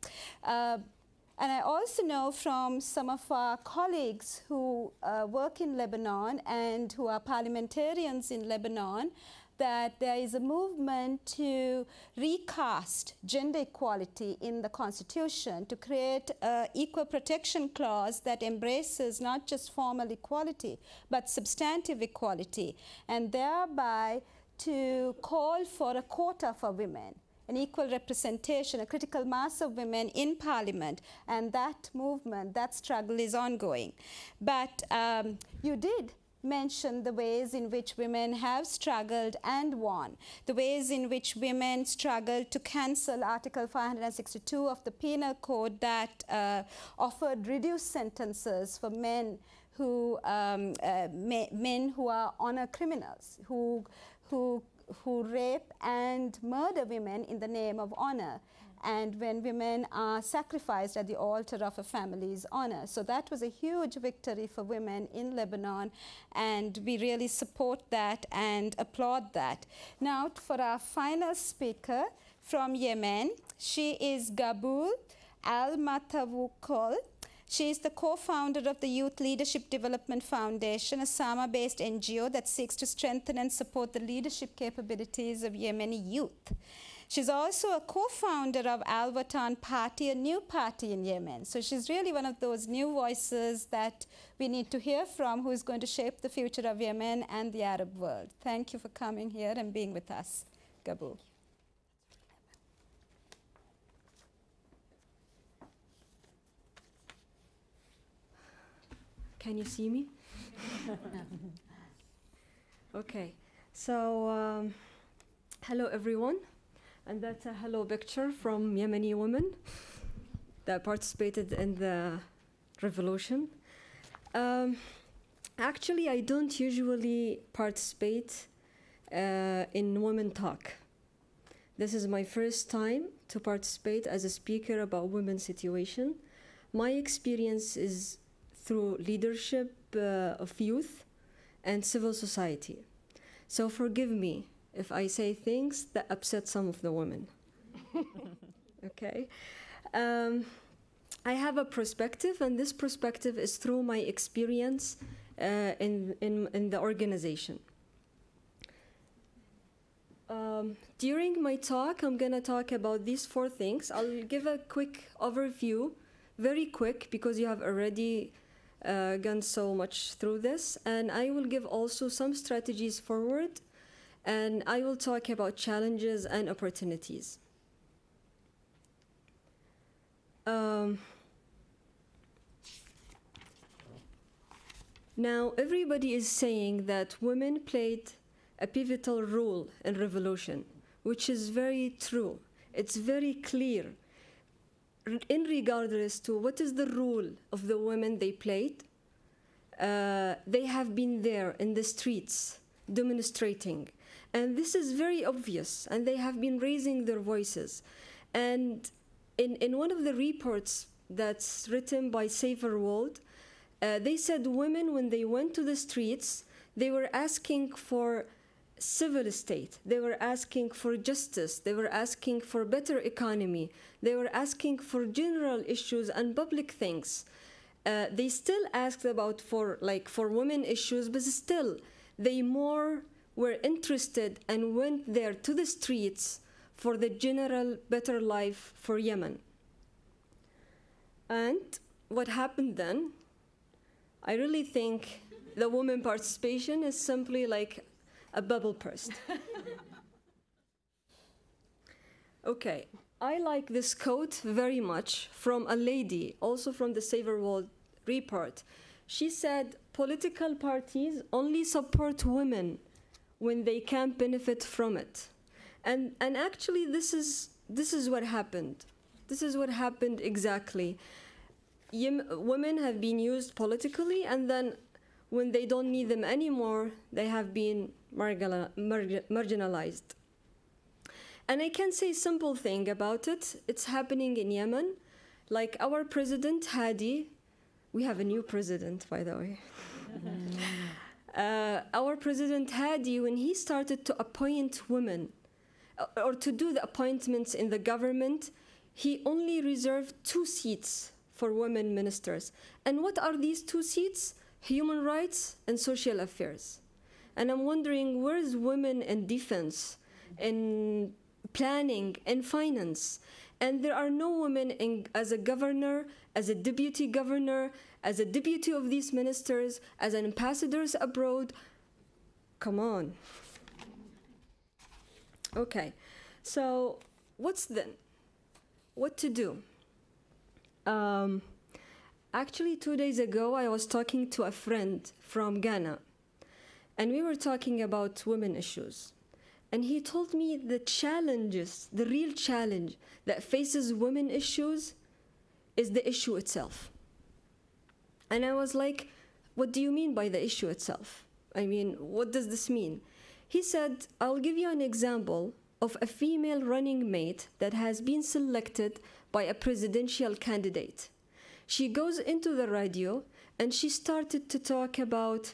And I also know from some of our colleagues who work in Lebanon and who are parliamentarians in Lebanon that there is a movement to recast gender equality in the Constitution, to create an equal protection clause that embraces not just formal equality, but substantive equality, and thereby to call for a quota for women, an equal representation, a critical mass of women in parliament. And that movement, that struggle is ongoing. But you did mention the ways in which women have struggled and won, the ways in which women struggled to cancel Article 562 of the Penal Code that offered reduced sentences for men who are honor criminals, who rape and murder women in the name of honor, and when women are sacrificed at the altar of a family's honor. So that was a huge victory for women in Lebanon, and we really support that and applaud that. Now for our final speaker from Yemen, she is Gabool Almutawakel. She is the co-founder of the Youth Leadership Development Foundation, a Sama-based NGO that seeks to strengthen and support the leadership capabilities of Yemeni youth. She's also a co-founder of Al Watan Party, a new party in Yemen. So she's really one of those new voices that we need to hear from, who is going to shape the future of Yemen and the Arab world. Thank you for coming here and being with us, Gabool. Can you see me? Okay, so hello everyone, and that's a hello picture from Yemeni women that participated in the revolution. Actually, I don't usually participate in Women Talk. This is my first time to participate as a speaker about women's situation. My experience is through leadership of youth and civil society. So forgive me if I say things that upset some of the women. Okay. I have a perspective, and this perspective is through my experience in the organization. During my talk, I'm gonna talk about these 4 things. I'll give a quick overview, very quick, because you have already gone so much through this, and I will give also some strategies forward, and I will talk about challenges and opportunities. Now, everybody is saying that women played a pivotal role in revolution, which is very true. It's very clear in regardless to what is the role of the women they played. They have been there in the streets demonstrating, and this is very obvious, and they have been raising their voices. And in one of the reports that's written by Save Our World, they said women, when they went to the streets, they were asking for civil state, they were asking for justice, they were asking for better economy, they were asking for general issues and public things. They still asked about for women issues, but still they more were interested and went there to the streets for the general better life for Yemen. And what happened then? I really think the women participation is simply like a bubble burst. Okay, I like this quote very much from a lady, also from the Save Our World report. She said, political parties only support women when they can benefit from it. And actually, this is what happened. This is what happened exactly. Women have been used politically, and then when they don't need them anymore, they have been marginalized. And I can say a simple thing about it. It's happening in Yemen. Like our president, Hadi, we have a new president, by the way. Our president, Hadi, when he started to appoint women, or to do the appointments in the government, he only reserved 2 seats for women ministers. And what are these 2 seats? Human rights and social affairs. And I'm wondering, where's women in defense, in planning, and finance? And there are no women as a governor, as a deputy governor, as a deputy of these ministers, as an ambassadors abroad. Come on. Okay, so what's then? What to do? Actually, 2 days ago, I was talking to a friend from Ghana, and we were talking about women issues. And he told me the challenges, the real challenge that faces women issues is the issue itself. And I was like, what do you mean by the issue itself? I mean, what does this mean? He said, I'll give you an example of a female running mate that has been selected by a presidential candidate. She goes into the radio and she started to talk about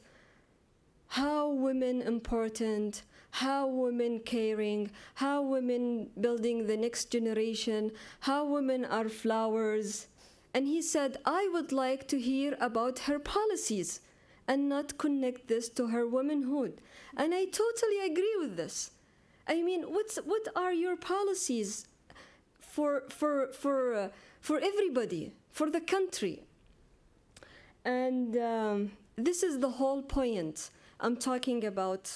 how women important, how women caring, how women building the next generation, how women are flowers. And he said, I would like to hear about her policies and not connect this to her womanhood. And I totally agree with this. I mean, what are your policies for everybody, for the country? And this is the whole point I'm talking about,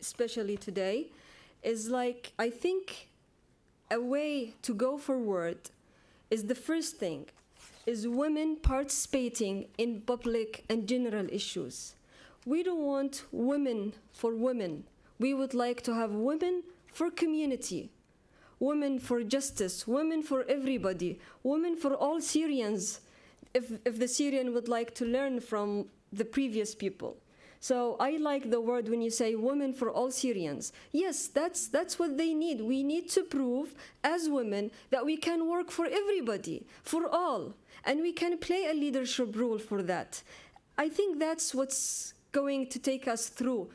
especially today, is like, I think a way to go forward is the first thing, is women participating in public and general issues. We don't want women for women. We would like to have women for community, women for justice, women for everybody, women for all Syrians, if the Syrian would like to learn from the previous people. So I like the word when you say women for all Syrians. Yes, that's what they need. We need to prove as women that we can work for everybody, for all, and we can play a leadership role for that. I think that's what's going to take us through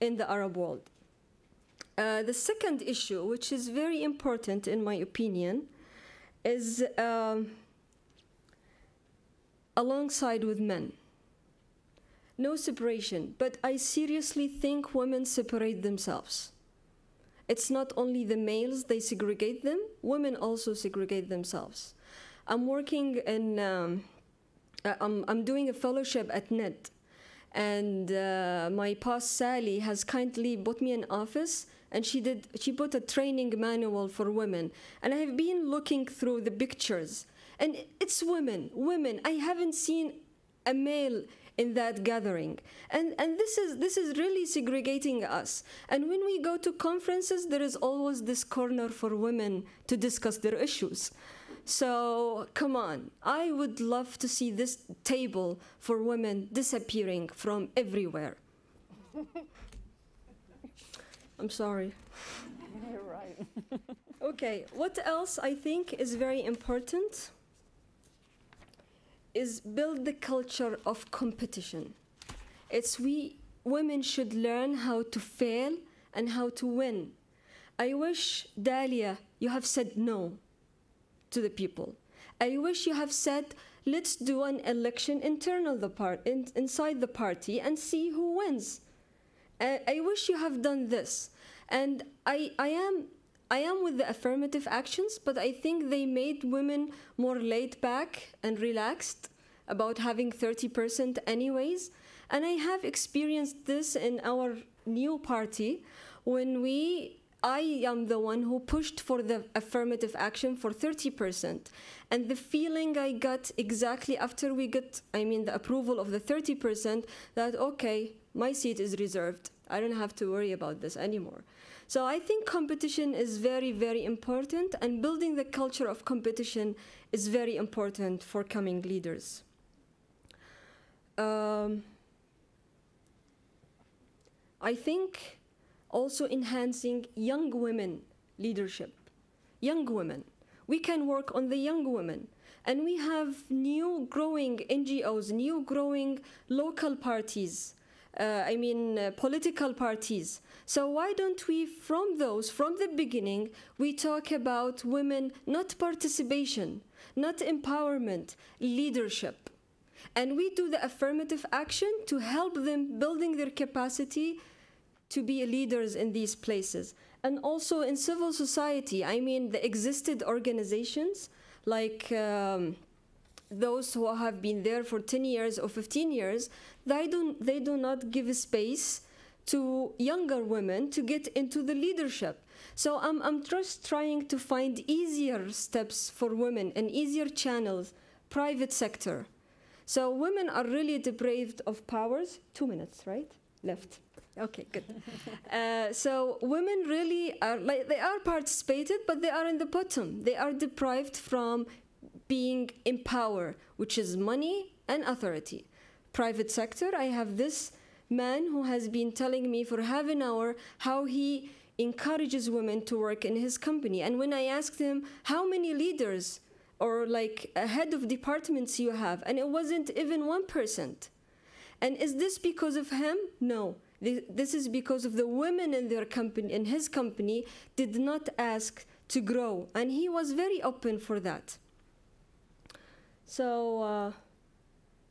in the Arab world. The second issue, which is very important in my opinion, is alongside with men. No separation, but I seriously think women separate themselves. It's not only the males, they segregate them, women also segregate themselves. I'm working in, I'm doing a fellowship at NED, and my boss Sally has kindly bought me an office, and she put a training manual for women. And I have been looking through the pictures, and it's women. I haven't seen a male in that gathering, and this is really segregating us. And when we go to conferences, there is always this corner for women to discuss their issues. So come on, I would love to see this table for women disappearing from everywhere. I'm sorry. You're right. Okay, what else I think is very important is build the culture of competition. It's women should learn how to fail and how to win. I wish, Dalia, you have said no to the people. I wish you have said, let's do an election inside the party and see who wins. I wish you have done this. And I am with the affirmative actions, but I think they made women more laid back and relaxed about having 30% anyways. And I have experienced this in our new party when I am the one who pushed for the affirmative action for 30%. And the feeling I got exactly after we got, the approval of the 30%, that, okay, My seat is reserved. I don't have to worry about this anymore. So I think competition is very, very important, and building the culture of competition is very important for coming leaders. I think also enhancing young women leadership. Young women. We can work on the young women. And we have new growing NGOs, new growing local parties, political parties. So why don't we, from the beginning, we talk about women, not participation, not empowerment, leadership. And we do the affirmative action to help them building their capacity to be leaders in these places. And also in civil society, the existed organizations, like those who have been there for 10 years or 15 years, they do not give space to younger women to get into the leadership. So I'm just trying to find easier steps for women and easier channels, private sector. So women are really deprived of powers. 2 minutes, right? Left. Okay, good. So women really are, they are participated, but they are in the bottom. They are deprived from being in power, which is money and authority. Private sector, I have this man who has been telling me for half an hour how he encourages women to work in his company. And when I asked him, how many leaders or like a head of departments you have? And it wasn't even 1%. And is this because of him? No. This is because of the women in their company, in his company, did not ask to grow. And he was very open for that. So,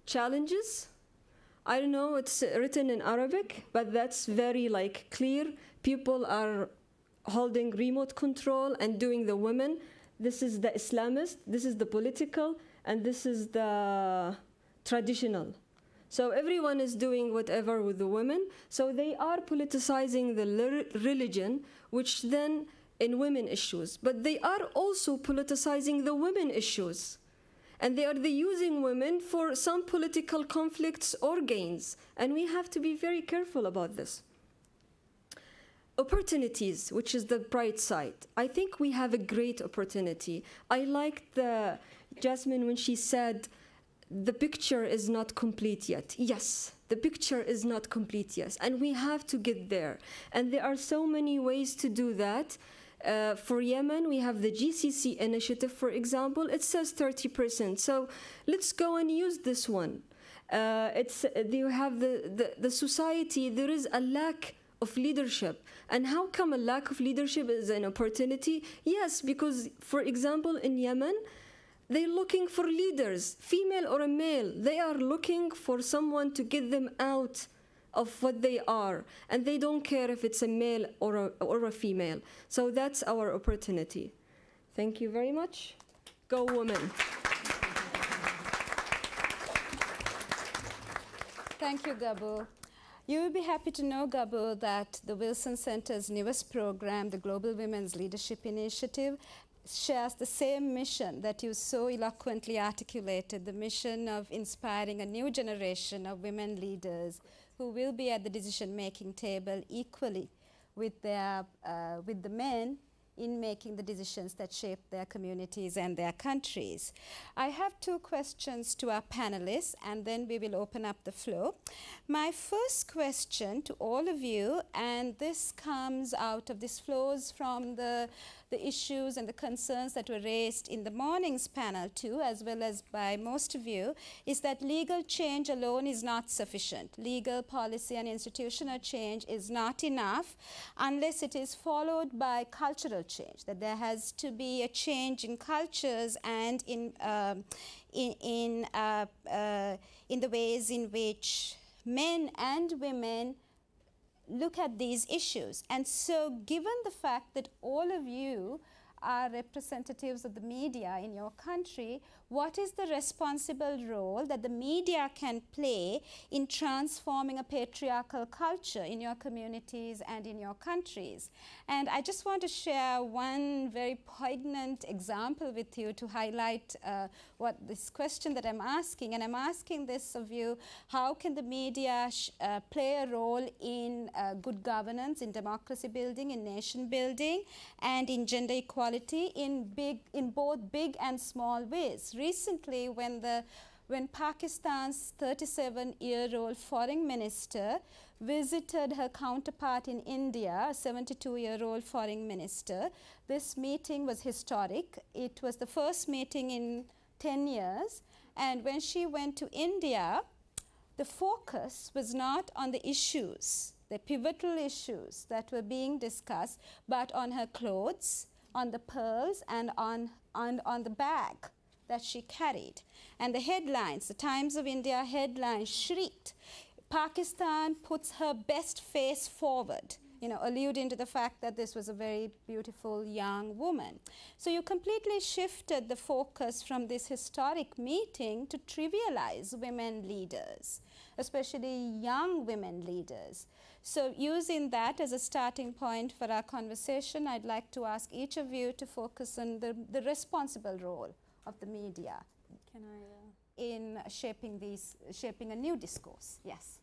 challenges? I don't know, it's written in Arabic, but that's very clear. People are holding remote control and doing the women. This is the Islamist, this is the political, and this is the traditional. So everyone is doing whatever with the women. So they are politicizing the religion, which then in women issues. But they are also politicizing the women issues. And they are using women for some political conflicts or gains. And we have to be very careful about this. Opportunities, which is the bright side. I think we have a great opportunity. I liked Yassmine when she said, the picture is not complete yet. Yes, the picture is not complete yet. And we have to get there. And there are so many ways to do that. For Yemen, we have the GCC initiative, for example. It says 30%. So let's go and use this one. You have the society, there is a lack of leadership. And how come a lack of leadership is an opportunity? Yes, because, for example, in Yemen, they're looking for leaders, female or a male. They are looking for someone to get them out of what they are. And they don't care if it's a male or a female. So that's our opportunity. Thank you very much. Go women. Thank you, Gabool. You will be happy to know, Gabool, that the Wilson Center's newest program, the Global Women's Leadership Initiative, shares the same mission that you so eloquently articulated, the mission of inspiring a new generation of women leaders who will be at the decision-making table equally with the men in making the decisions that shape their communities and their countries. I have 2 questions to our panelists, and then we will open up the floor. My first question to all of you, and this flows from the issues and the concerns that were raised in the morning's panel too, as well as by most of you, is that legal change alone is not sufficient. Legal policy and institutional change is not enough unless it is followed by cultural change, that there has to be a change in cultures and in the ways in which men and women look at these issues. And so given the fact that all of you are representatives of the media in your country, what is the responsible role that the media can play in transforming a patriarchal culture in your communities and in your countries? And I just want to share one very poignant example with you to highlight what this question that I'm asking. And I'm asking this of you: how can the media play a role in good governance, in democracy building, in nation building, and in gender equality in both big and small ways? Recently, when Pakistan's 37-year-old foreign minister visited her counterpart in India, a 72-year-old foreign minister, this meeting was historic. It was the first meeting in 10 years. And when she went to India, the focus was not on the issues, the pivotal issues that were being discussed, but on her clothes, on the pearls, and on the bag that she carried. And the headlines, the Times of India headlines shrieked, "Pakistan puts her best face forward," you know, alluding to the fact that this was a very beautiful young woman. So you completely shifted the focus from this historic meeting to trivialize women leaders, especially young women leaders. So using that as a starting point for our conversation, I'd like to ask each of you to focus on the responsible role of the media in shaping a new discourse. Yes.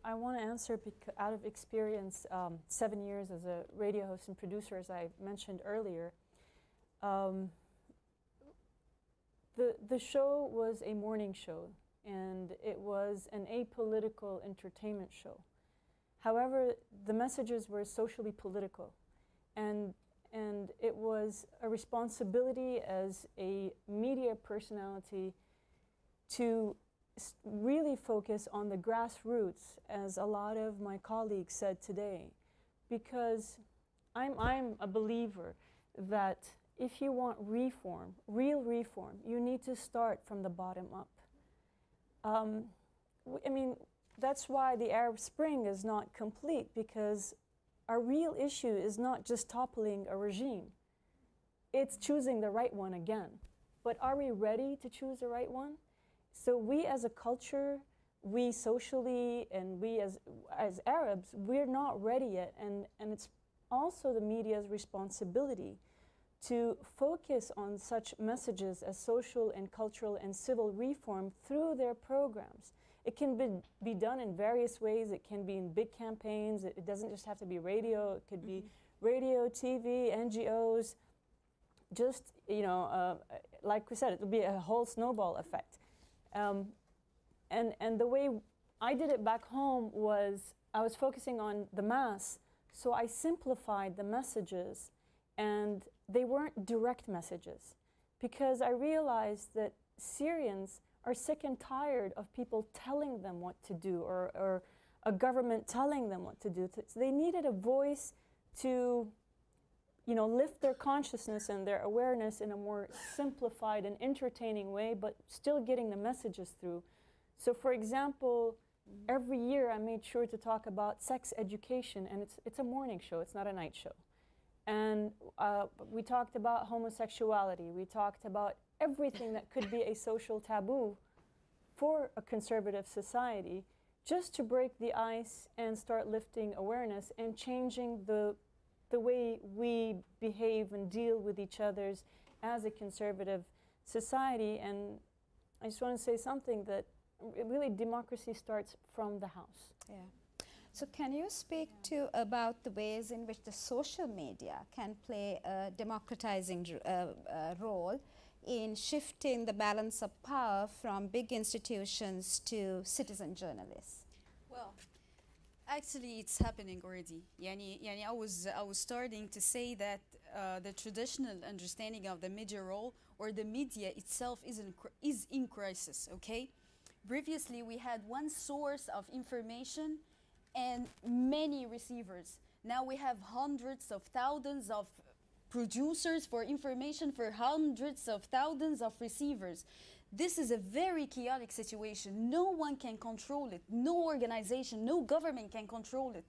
I want to answer out of experience, 7 years as a radio host and producer, as I mentioned earlier. The show was a morning show, and it was an apolitical entertainment show. However, the messages were socially political, and it was a responsibility as a media personality to really focus on the grassroots, as a lot of my colleagues said today, because I'm a believer that if you want reform, real reform, you need to start from the bottom up. I mean, that's why the Arab Spring is not complete, because our real issue is not just toppling a regime. It's choosing the right one again. But are we ready to choose the right one? So we as a culture, we socially, and we as Arabs, we're not ready yet. And it's also the media's responsibility to focus on such messages as social and cultural and civil reform through their programs. It can be done in various ways. It can be in big campaigns. It doesn't just have to be radio. It could be radio, TV, NGOs. Just, you know, like we said, it would be a whole snowball effect. And the way I did it back home was I was focusing on the mass, so I simplified the messages, and they weren't direct messages, because I realized that Syrians are sick and tired of people telling them what to do, or a government telling them what to do. So they needed a voice to, you know, lift their consciousness and their awareness in a more simplified and entertaining way, but still getting the messages through. So for example, every year I made sure to talk about sex education, and it's a morning show, it's not a night show. And we talked about homosexuality, we talked about everything that could be a social taboo for a conservative society, just to break the ice and start lifting awareness and changing the way we behave and deal with each other as a conservative society. And I just want to say something, that really democracy starts from the house. Yeah. So can you speak to about the ways in which the social media can play a democratizing role in shifting the balance of power from big institutions to citizen journalists? Well, actually, it's happening already. I was starting to say that the traditional understanding of the media role, or the media itself, is in crisis. Okay, previously we had one source of information and many receivers. Now we have hundreds of thousands of producers for information for hundreds of thousands of receivers. This is a very chaotic situation. No one can control it. No organization, no government can control it.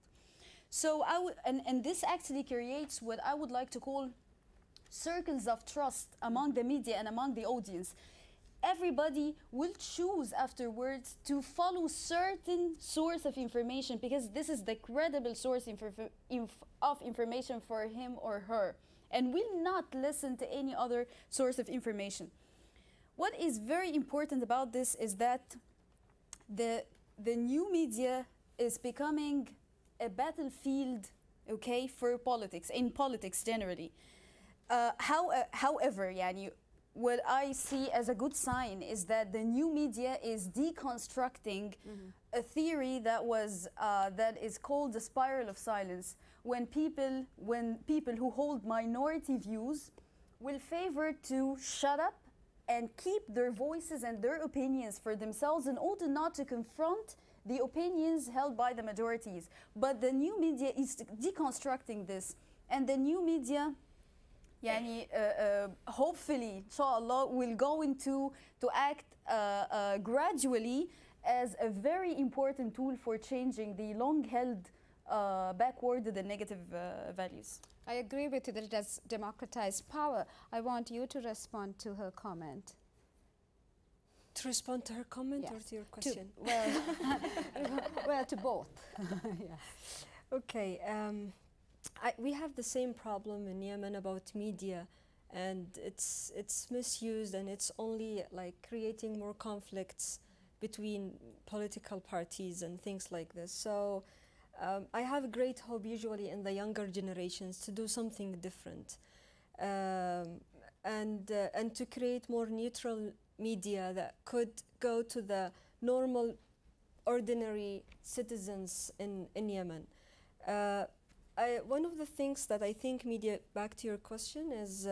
So and this actually creates what I would like to call circles of trust among the media and among the audience, everybody will choose afterwards to follow certain source of information because this is the credible source of information for him or her, and will not listen to any other source of information. What is very important about this is that the new media is becoming a battlefield, okay, for politics, in politics generally. However, yani, what I see as a good sign is that the new media is deconstructing a theory that is called the spiral of silence. When people who hold minority views will favor to shut up and keep their voices and their opinions for themselves in order not to confront the opinions held by the majorities. But the new media is deconstructing this, and the new media, yani, hopefully, inshallah, will go into to act gradually as a very important tool for changing the long-held backward and negative values. I agree with you that it has democratized power. I want you to respond to her comment. To respond to her comment, yes, or to your question? Well, to both. Yeah. Okay. We have the same problem in Yemen about media, and it's misused, and it's only like creating more conflicts between political parties and things like this. So I have great hope usually in the younger generations to do something different, and to create more neutral media that could go to the normal, ordinary citizens in Yemen. One of the things that I think media, back to your question, is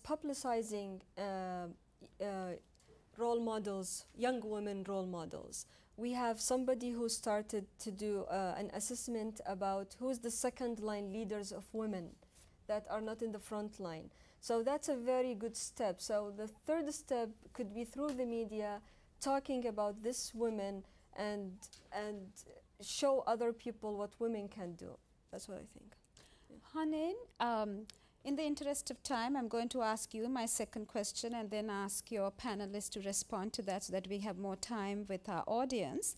publicizing role models, young women role models. We have somebody who started to do an assessment about who's the second line leaders of women that are not in the front line. So that's a very good step. So the third step could be through the media, talking about this women and show other people what women can do. That's what I think. Yeah. Hanin, in the interest of time, I'm going to ask you my second question and then ask your panelists to respond to that so that we have more time with our audience.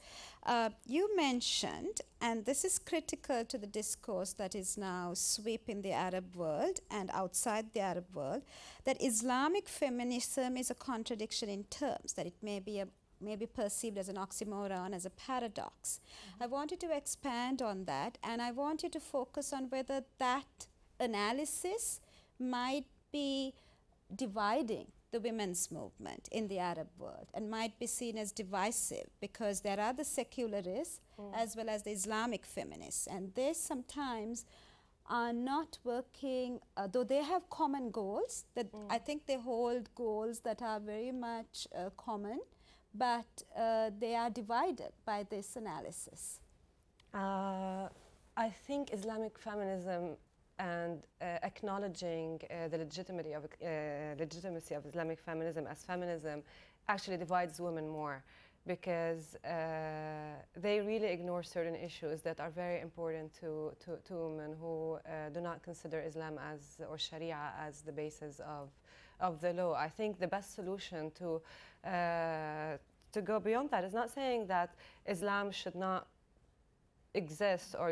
You mentioned, and this is critical to the discourse that is now sweeping the Arab world and outside the Arab world, that Islamic feminism is a contradiction in terms, that it may be perceived as an oxymoron, as a paradox. I want you to expand on that, and I want you to focus on whether that analysis might be dividing the women's movement in the Arab world and might be seen as divisive, because there are the secularists as well as the Islamic feminists, and they sometimes are not working, though they have common goals, that I think they hold goals that are very much common, but they are divided by this analysis. I think Islamic feminism and acknowledging the legitimacy of Islamic feminism as feminism actually divides women more, because they really ignore certain issues that are very important to women who do not consider Islam as, or Sharia as, the basis of the law. I think the best solution to go beyond that is not saying that Islam should not exist, or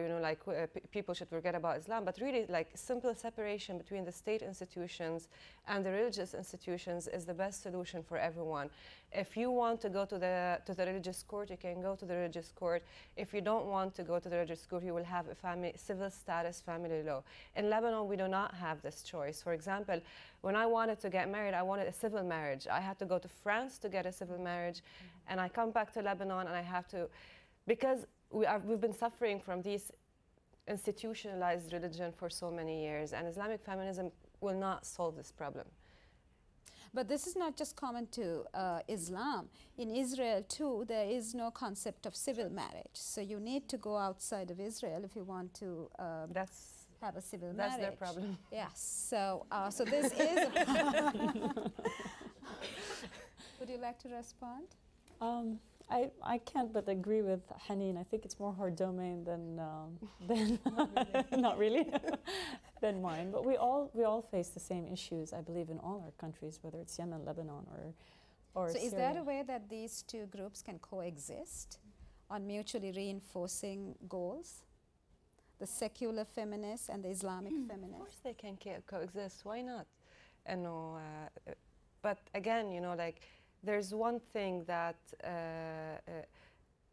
people should forget about Islam, but really like simple separation between the state institutions and the religious institutions is the best solution for everyone. If you want to go to the religious court, you can go to the religious court. If you don't want to go to the religious court, you will have a civil status family law. In Lebanon, we do not have this choice. For example, when I wanted to get married, I wanted a civil marriage. I had to go to France to get a civil marriage, and I come back to Lebanon and I have to, because we've been suffering from these institutionalized religion for so many years, and Islamic feminism will not solve this problem. But this is not just common to Islam. In Israel, too, there is no concept of civil marriage. So you need to go outside of Israel if you want to have a civil marriage. That's their problem. Yes. So this is a problem. Would you like to respond? I can't but agree with Hanin. I think it's more her domain than not really than mine. But we all face the same issues, I believe, in all our countries, whether it's Yemen, Lebanon, or So Syria. is there a way that these two groups can coexist on mutually reinforcing goals? The secular feminists and the Islamic feminists? Of course they can coexist. Why not? But again, like, there's one thing that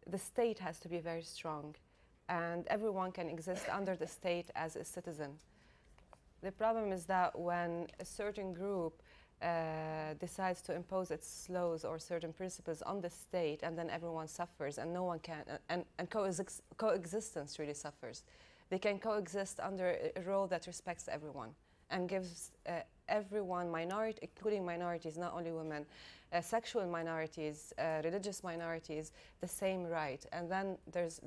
the state has to be very strong, and everyone can exist under the state as a citizen. The problem is that when a certain group decides to impose its laws or certain principles on the state, and then everyone suffers, and no one can, and coexistence really suffers. They can coexist under a role that respects everyone and gives everyone, including minorities, not only women, sexual minorities, religious minorities, the same right. And then there's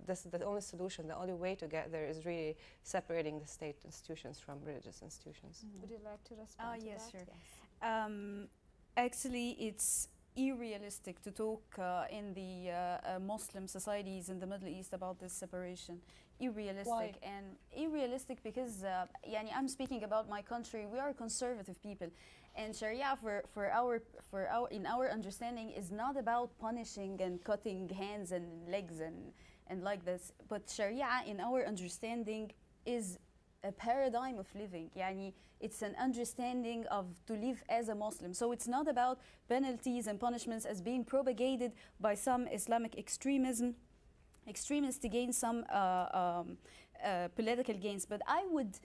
the only solution, the only way to get there is really separating the state institutions from religious institutions. Would you like to respond to yes, that? sure. Yes. Actually, it's unrealistic to talk in the Muslim societies in the Middle East about this separation. Unrealistic. Why? And unrealistic because I'm speaking about my country. We are conservative people, and Sharia in our understanding is not about punishing and cutting hands and legs and like this. But Sharia in our understanding is a paradigm of living. It's an understanding of to live as a Muslim. So it's not about penalties and punishments as being propagated by some Islamic extremism to gain some political gains. But I would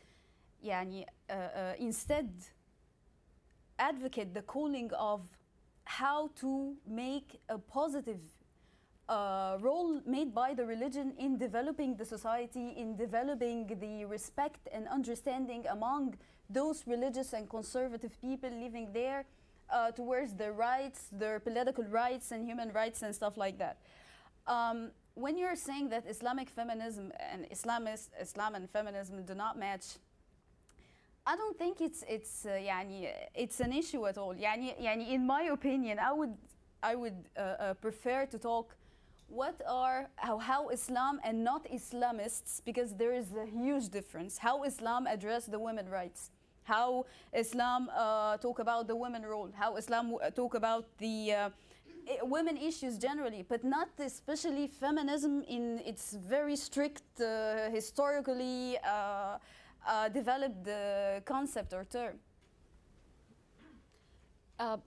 instead advocate the calling of how to make a positive role made by the religion in developing the society, in developing the respect and understanding among those religious and conservative people living there towards their rights, their political rights and human rights and stuff like that. When you're saying that Islamic feminism and Islam and feminism do not match, I don't think it's an issue at all. In my opinion, I would prefer to talk how Islam and not Islamists, because there is a huge difference. How Islam address the women's rights, how Islam talk about the women role, how Islam talk about the women issues generally, but not especially feminism in its very strict, historically developed concept or term.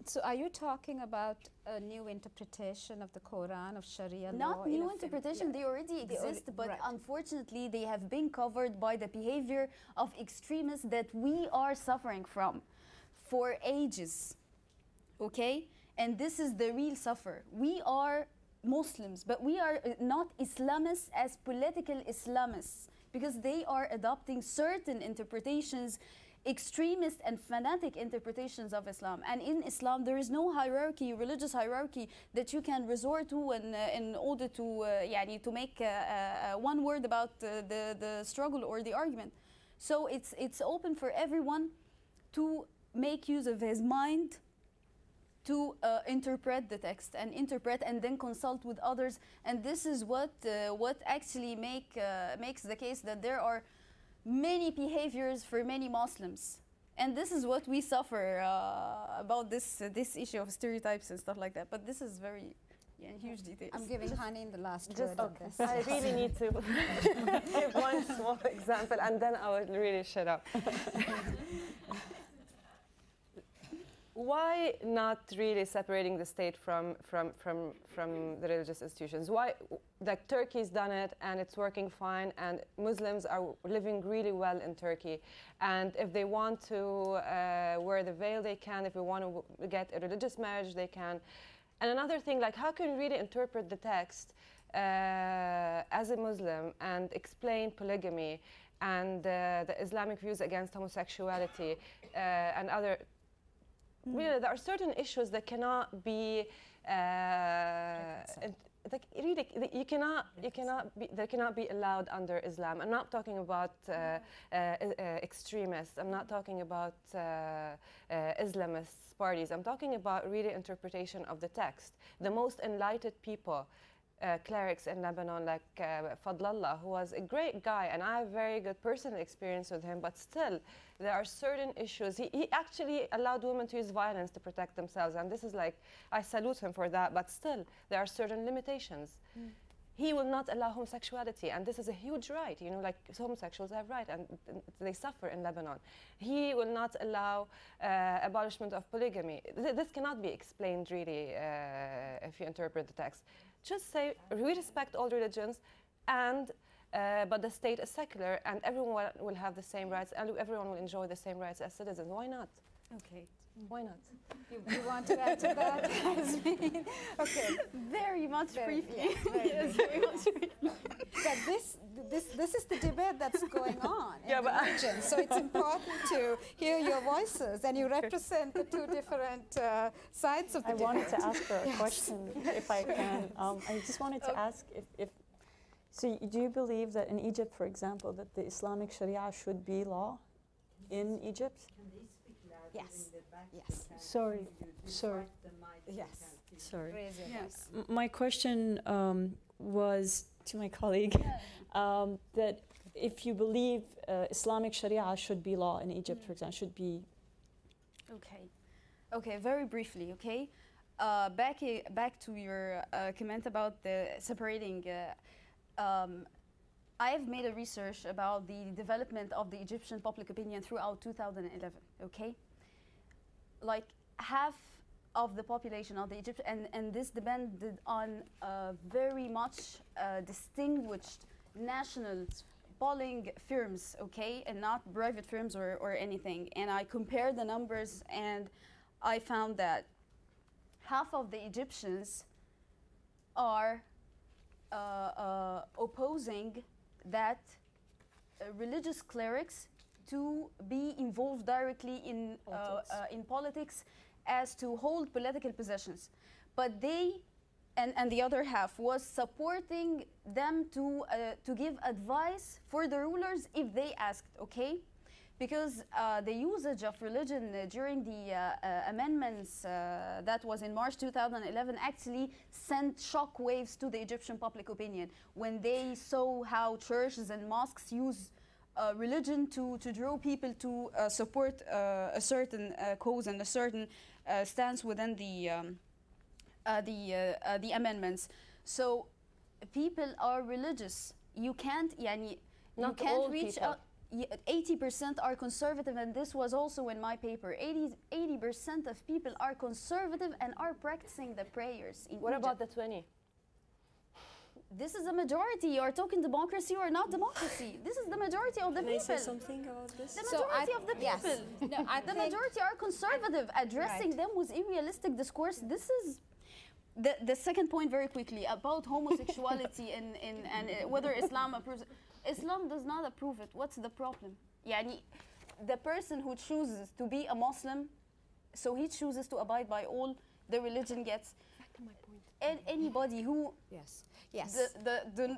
So are you talking about a new interpretation of the Quran, of Sharia law? Not new interpretation, they already exist, but right. Unfortunately they have been covered by the behavior of extremists that we are suffering from for ages, okay? And this is the real suffer. We are Muslims, but we are not Islamists as political Islamists, because they are adopting certain interpretations, extremist and fanatic interpretations of Islam. And in Islam, there is no hierarchy, religious hierarchy, that you can resort to in order to make one word about the struggle or the argument. So it's open for everyone to make use of his mind, to interpret the text and then consult with others. And this is what actually makes the case that there are many behaviors for many Muslims. And this is what we suffer about this issue of stereotypes and stuff like that. But this is very huge details. I'm giving Hanin the last word on this. I really need to give one small example, and then I will really shut up. Why not really separating the state from the religious institutions? Why, like, Turkey's done it and it's working fine, and Muslims are living really well in Turkey. And if they want to wear the veil, they can. If they want to get a religious marriage, they can. And another thing, like, how can you really interpret the text as a Muslim and explain polygamy and the Islamic views against homosexuality and other. Really, there are certain issues that cannot be like really, there cannot be allowed under Islam. I'm not talking about extremists. I'm not talking about Islamist parties. I'm talking about really interpretation of the text. The most enlightened people, clerics in Lebanon, like Fadlallah, who was a great guy, and I have very good personal experience with him, but still, there are certain issues. He actually allowed women to use violence to protect themselves, and this is like, I salute him for that, but still, there are certain limitations. He will not allow homosexuality, and this is a huge right. You know, like homosexuals have right, and they suffer in Lebanon. He will not allow abolishment of polygamy. This cannot be explained really if you interpret the text. Just say we respect all religions, and but the state is secular, and everyone will have the same rights, and everyone will enjoy the same rights as citizens. Why not? Okay. Why not? You want to add to that, Yassmine? Okay. Very much briefly. Yes, very much briefly. But this is the debate that's going on in the region, so it's important to hear your voices, and you represent the two different sides of the debate. I wanted to ask her a question, if I can. I just wanted to ask if so do you believe that in Egypt, for example, that the Islamic Sharia should be law in Egypt? Yes. Yes. Sorry. Yes. Sorry. Raise your voice. My question was to my colleague that if you believe Islamic Sharia should be law in Egypt, for example, should be. Okay, very briefly, okay? Back to your comment about the separating. I have made a research about the development of the Egyptian public opinion throughout 2011, okay? Like half of the population of the Egypt, and this depended on very much distinguished national polling firms, okay, and not private firms or anything. And I compared the numbers, and I found that half of the Egyptians are opposing that religious clerics to be involved directly in politics as to hold political positions. But they, and the other half, was supporting them to give advice for the rulers if they asked, okay? Because the usage of religion during the amendments that was in March 2011 actually sent shock waves to the Egyptian public opinion when they saw how churches and mosques use religion to draw people to support a certain cause and a certain stance within the amendments. So people are religious. You can't, you can't reach out. 80% are conservative, and this was also in my paper. 80% of people are conservative and are practicing the prayers. What about the 20? This is the majority. You are talking democracy or not democracy. This is the majority of the people. Can I say something about this? The majority of the people. Yes. The majority are conservative. Addressing them with unrealistic discourse. This is the second point very quickly about homosexuality and whether Islam approves it. Islam does not approve it. What's the problem? The person who chooses to be a Muslim, so he chooses to abide by all the religion gets. My point. And anybody who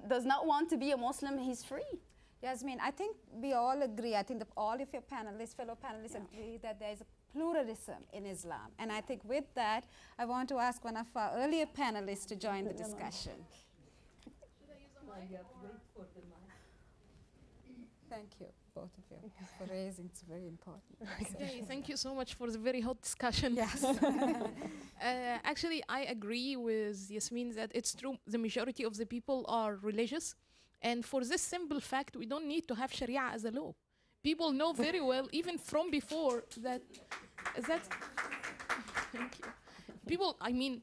does not want to be a Muslim, he's free. Yassmine, I think we all agree, I think all of your panelists, fellow panelists agree that there is a pluralism in Islam. And I think with that, I want to ask one of our earlier panelists to join the discussion. Thank you, both of you, for raising. It's very important. Okay, thank you so much for the very hot discussion. Yes. Actually, I agree with Yassmine that it's true. The majority of the people are religious. And for this simple fact, we don't need to have Sharia as a law. People know very well, even from before, that thank you.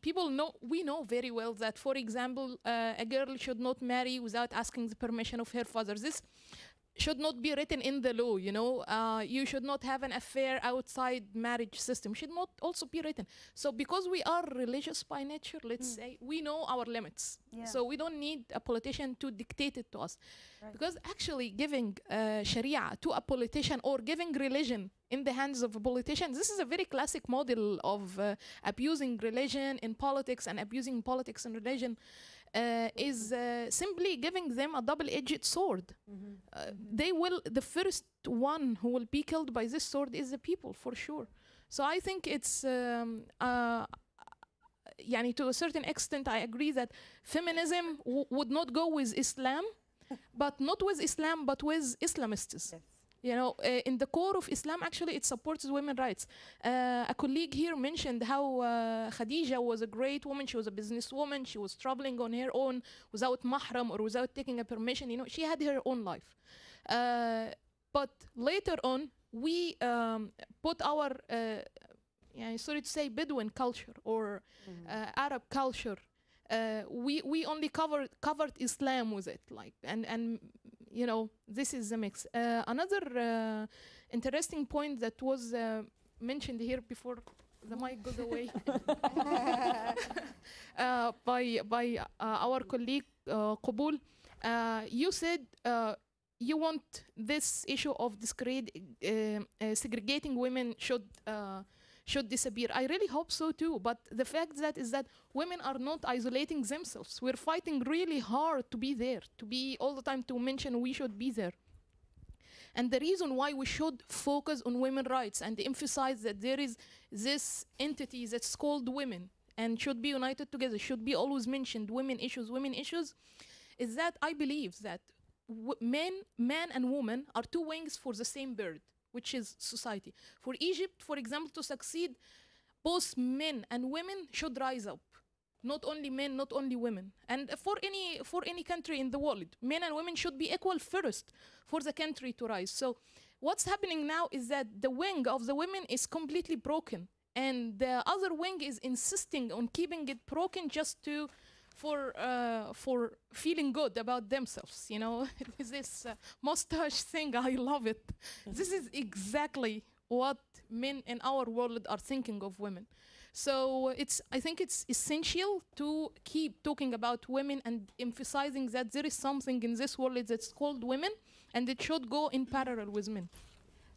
People know, we know very well that, for example, a girl should not marry without asking the permission of her father. This should not be written in the law, you know. You should not have an affair outside marriage system. Should not also be written. So because we are religious by nature, let's say, we know our limits. Yeah. So we don't need a politician to dictate it to us. Right. Because actually giving Sharia to a politician or giving religion in the hands of a politician, this is a very classic model of abusing religion in politics and abusing politics and religion is simply giving them a double-edged sword. The first one who will be killed by this sword is the people, for sure. So I think it's, to a certain extent, I agree that feminism would not go with Islam, but not with Islam, but with Islamists. Yes. You know, in the core of Islam, actually, it supports women's rights. A colleague here mentioned how Khadija was a great woman. She was a businesswoman. She was traveling on her own without mahram or without taking a permission. You know, she had her own life. But later on, we put our, sorry to say, Bedouin culture or Arab culture. We only covered Islam with it, like, and you know, this is the mix. Another interesting point that was mentioned here before the mic goes away by our colleague Gabool. You said you want this issue of segregating women should disappear. I really hope so too, but the fact is that women are not isolating themselves. We're fighting really hard to be there, to be all the time, to mention we should be there. And the reason why we should focus on women's rights and emphasize that there is this entity that's called women and should be united together, should be always mentioned, women issues, is that I believe that man and woman are two wings for the same bird, which is society. For Egypt, for example, to succeed, both men and women should rise up. Not only men, not only women. And for any country in the world, men and women should be equal first for the country to rise. So what's happening now is that the wing of the women is completely broken. And the other wing is insisting on keeping it broken just for feeling good about themselves, you know. This mustache thing, I love it. This is exactly what men in our world are thinking of women. So I think it's essential to keep talking about women and emphasizing that there is something in this world that's called women, and it should go in parallel with men.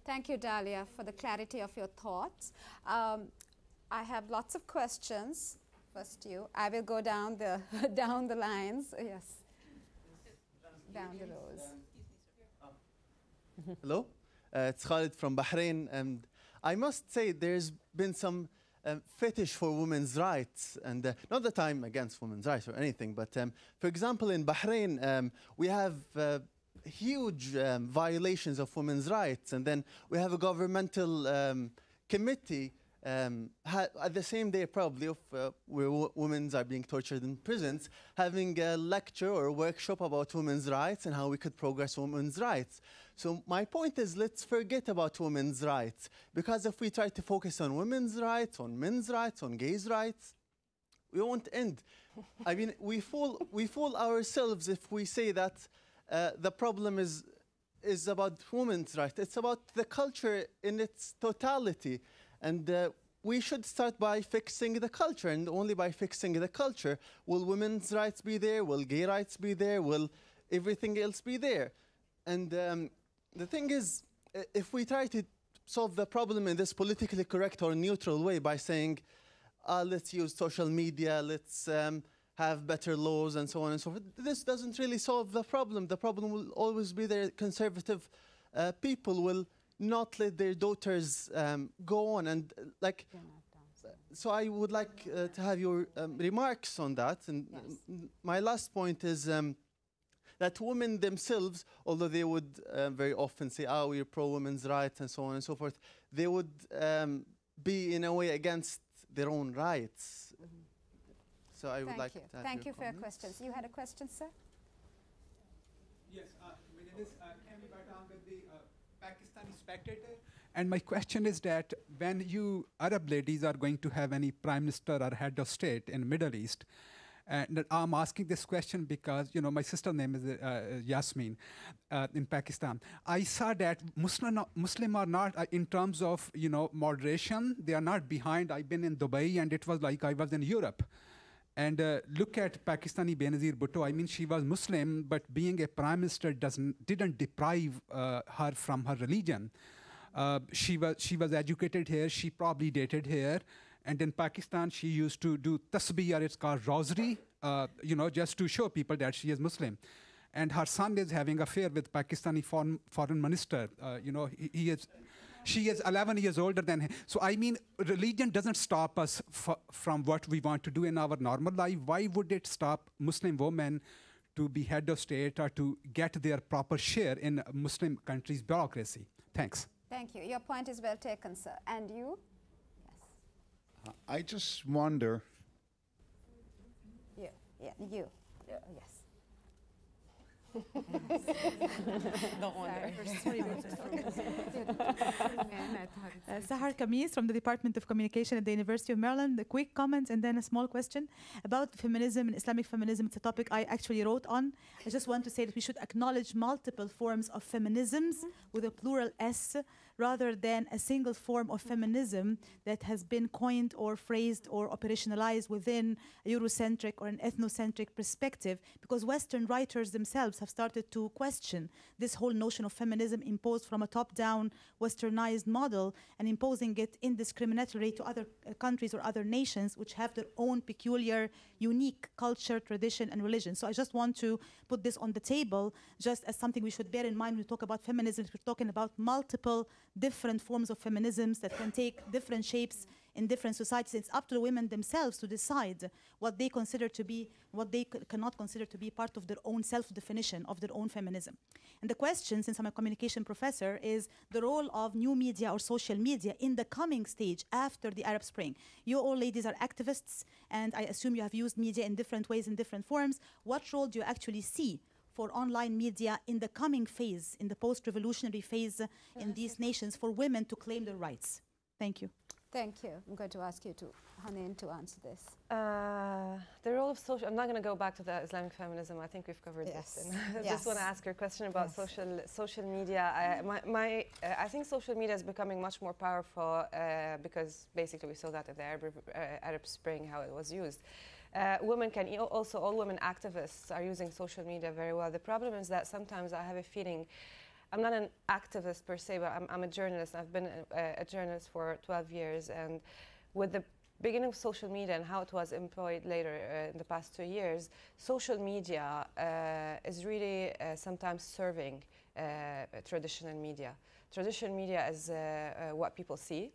Thank you, Dalia, for the clarity of your thoughts. I have lots of questions. First you. I will go down the down the lines. Yes. Down the rows. Hello, it's Khalid from Bahrain, and I must say there's been some fetish for women's rights, and not that I'm against women's rights or anything, but for example, in Bahrain, we have huge violations of women's rights, and then we have a governmental committee at the same day probably of where women are being tortured in prisons, having a lecture or a workshop about women's rights and how we could progress women's rights. So my point is, let's forget about women's rights, because if we try to focus on women's rights, on men's rights, on gays' rights, we won't end. I mean, we fool ourselves if we say that the problem is about women's rights. It's about the culture in its totality. And we should start by fixing the culture, and only by fixing the culture will women's rights be there, will gay rights be there, will everything else be there. And the thing is, if we try to solve the problem in this politically correct or neutral way by saying, let's use social media, let's have better laws and so on and so forth, this doesn't really solve the problem. The problem will always be there. Conservative people will not let their daughters go on, and like, so I would like to have your remarks on that. And my last point is that women themselves, although they would very often say, we're pro-women's rights and so on and so forth, they would be in a way against their own rights. So I would like to have Thank you for your comments. questions. You had a question, sir? Yes, my name is with the Pakistani Spectator. And my question is that when you Arab ladies are going to have any prime minister or head of state in the Middle East, and I'm asking this question because, you know, my sister's name is Yassmine in Pakistan. I saw that Muslim are not, in terms of, you know, moderation, they are not behind. I've been in Dubai, and it was like I was in Europe. And look at Pakistani Benazir Bhutto. I mean, she was Muslim, but being a prime minister didn't deprive her from her religion. She was educated here. She probably dated here. And in Pakistan, she used to do tasbih, or it's called rosary, just to show people that she is Muslim. And her son is having affair with Pakistani foreign minister. She is 11 years older than him. So I mean, religion doesn't stop us from what we want to do in our normal life. Why would it stop Muslim women to be head of state or to get their proper share in Muslim countries' bureaucracy? Thanks. Thank you. Your point is well taken, sir. And you? Yes. I just wonder. You. Yeah, you. Yes. Don't wonder. Sahar Kamis from the Department of Communication at the University of Maryland. A quick comment and then a small question about feminism and Islamic feminism. It's a topic I actually wrote on. I just want to say that we should acknowledge multiple forms of feminisms with a plural S rather than a single form of feminism that has been coined or phrased or operationalized within a Eurocentric or an ethnocentric perspective, because Western writers themselves have started to question this whole notion of feminism imposed from a top-down westernized model and imposing it indiscriminately to other countries or other nations which have their own peculiar, unique culture, tradition, and religion. So I just want to put this on the table just as something we should bear in mind when we talk about feminism. We're talking about multiple different forms of feminisms that can take different shapes in different societies. It's up to the women themselves to decide what they consider to be, what they cannot consider to be part of their own self-definition of their own feminism. And the question, since I'm a communication professor, is the role of new media or social media in the coming stage after the Arab Spring. You all ladies are activists, and I assume you have used media in different ways, in different forms. What role do you actually see for online media in the coming phase, in the post-revolutionary phase in these nations, for women to claim their rights? Thank you. Thank you. I'm going to ask you to, Hanin, to answer this. The role of social, I'm not going to go back to the Islamic feminism. I think we've covered this. And I just want to ask your question about social media. I think social media is becoming much more powerful because basically we saw that in the Arab Spring, how it was used. Women can also, all women activists are using social media very well. The problem is that sometimes I have a feeling, I'm not an activist per se, but I'm a journalist. I've been a journalist for 12 years. And with the beginning of social media and how it was employed later in the past 2 years, social media is really sometimes serving traditional media. Traditional media is what people see.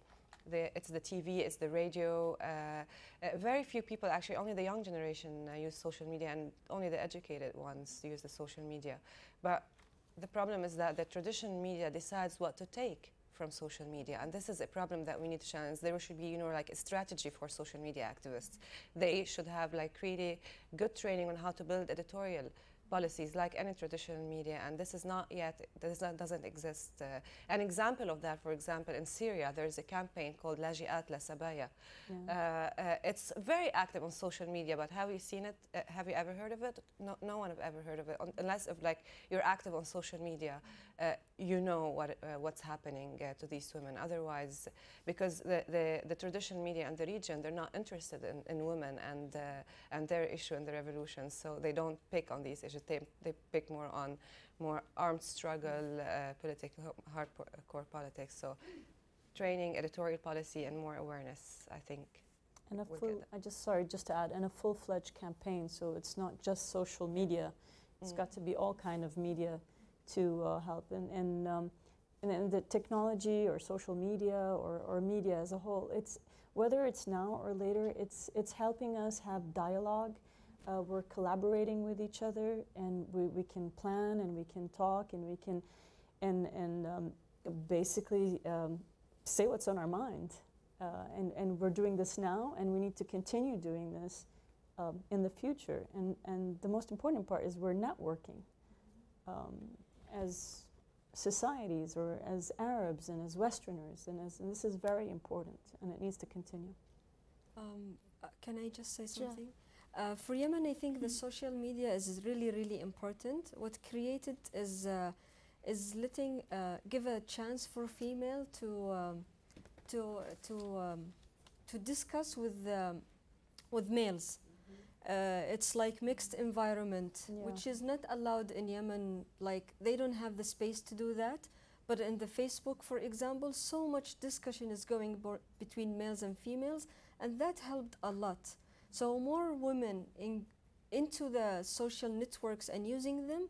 It's the TV, it's the radio. Very few people, actually, only the young generation use social media, and only the educated ones use the social media. But the problem is that the traditional media decides what to take from social media, and this is a problem that we need to challenge. There should be, like a strategy for social media activists. They should have like really good training on how to build editorial policies like any traditional media, and this is not yet, doesn't exist. An example of that, for example, in Syria, there's a campaign called Lajiat La Sabaya. It's very active on social media, but have you seen it? Have you ever heard of it? No one have ever heard of it, unless if like you're active on social media, you know what's happening to these women. Otherwise, because the traditional media and the region, they're not interested in women and their issue and the revolution, so they don't pick on these issues. They pick more on armed struggle, political, hardcore politics. So training, editorial policy, and more awareness, I think. And just to add, and a full-fledged campaign. So it's not just social media. It's got to be all kind of media to help. And the technology or social media or media as a whole, whether it's now or later, it's helping us have dialogue. We're collaborating with each other, and we can plan, and we can talk, and we can basically say what's on our mind. And we're doing this now, and we need to continue doing this in the future. And the most important part is we're networking as societies, or as Arabs and as Westerners, and this is very important, and it needs to continue. Can I just say something? For Yemen, I think the social media is really, really important. What created is give a chance for female to discuss with males. It's like mixed environment, which is not allowed in Yemen. Like they don't have the space to do that. But in the Facebook, for example, so much discussion is going between males and females, and that helped a lot. So more women into the social networks and using them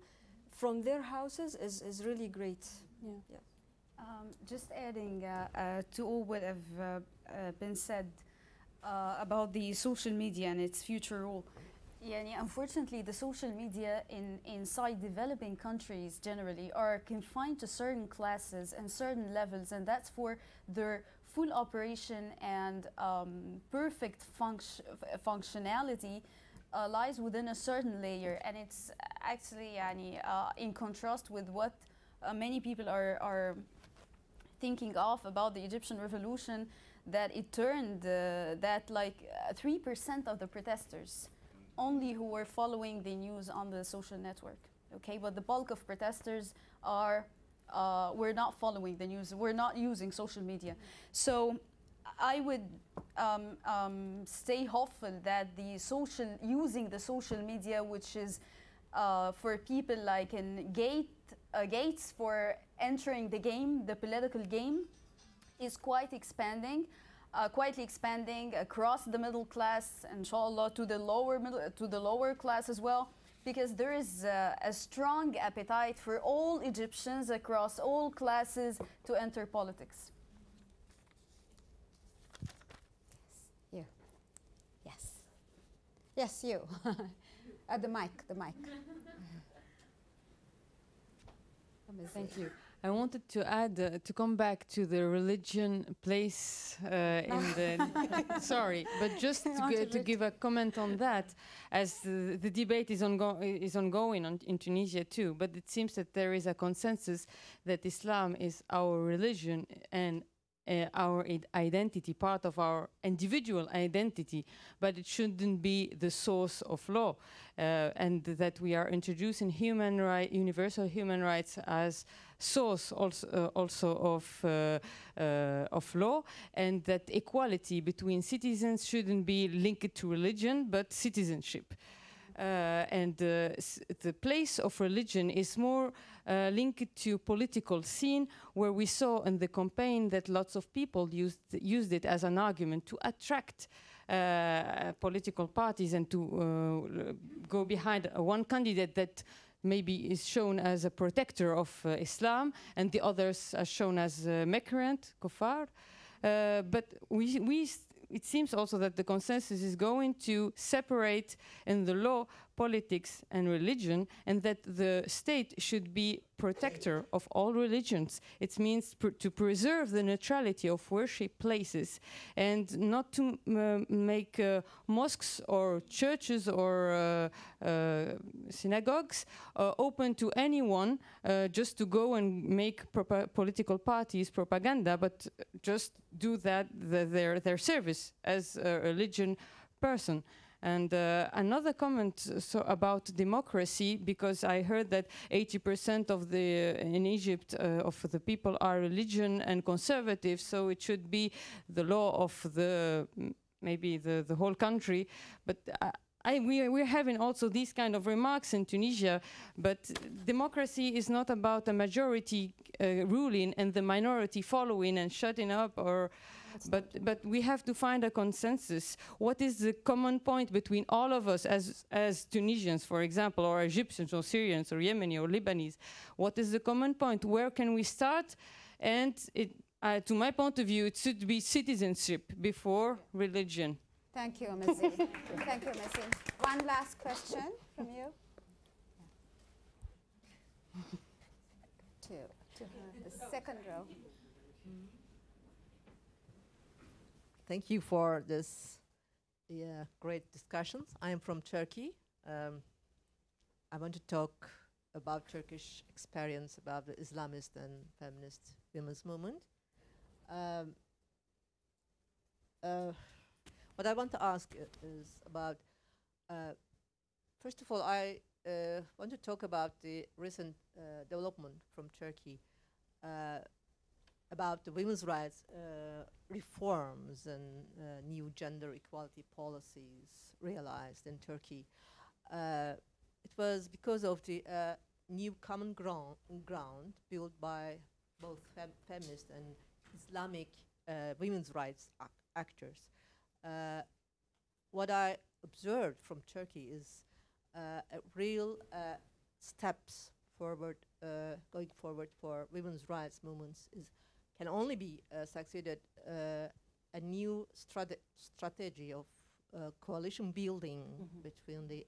from their houses is really great. Yeah. Just adding to all what have been said about the social media and its future role. Yeah, unfortunately, the social media inside developing countries generally are confined to certain classes and certain levels, and that's for their full operation and perfect functionality lies within a certain layer, and it's actually in contrast with what many people are thinking of about the Egyptian revolution, that it turned that like 3% of the protesters only who were following the news on the social network, okay? But the bulk of protesters were not following the news, were not using social media. So I would stay hopeful that using the social media, which is for people like in gates for entering the game, the political game, is quietly expanding across the middle class, inshallah, to the lower class as well, because there is a strong appetite for all Egyptians across all classes to enter politics. Yes, you. Yes, you. The mic. Thank you. I wanted to add, to come back to the religion place in the... Sorry, but just to give a comment on that, as the debate is ongoing in Tunisia too, but it seems that there is a consensus that Islam is our religion and our identity, part of our individual identity, but it shouldn't be the source of law, and that we are introducing universal human rights as source also of law, and that equality between citizens shouldn't be linked to religion but citizenship. And the place of religion is more linked to political scene, where we saw in the campaign that lots of people used it as an argument to attract political parties and to go behind one candidate that maybe is shown as a protector of Islam, and the others are shown as Mekrant, Kuffar. But it seems also that the consensus is going to separate in the law politics and religion, and that the state should be protector of all religions. It means to preserve the neutrality of worship places and not to make mosques or churches or synagogues open to anyone just to go and make political parties propaganda, but just do that their service as a religion person. And another comment about democracy, because I heard that 80% in Egypt of the people are religion and conservative, so it should be the law of maybe the whole country. But we're having also these kind of remarks in Tunisia, but democracy is not about a majority ruling and the minority following and shutting up, but we have to find a consensus. What is the common point between all of us as Tunisians, for example, or Egyptians or Syrians or Yemeni or Lebanese? What is the common point? Where can we start? And to my point of view, it should be citizenship before religion. Thank you, Omezzine. Thank you, Omezzine. One last question from you. To the second row. Thank you for this great discussions. I am from Turkey. I want to talk about Turkish experience about the Islamist and feminist women's movement. What I want to ask is about, first of all, I want to talk about the recent development from Turkey about the women's rights reforms and new gender equality policies realized in Turkey. It was because of the new common ground built by both feminist and Islamic women's rights actors. What I observed from Turkey is real steps forward, going forward for women's rights movements can only be succeeded a new strategy of coalition building between the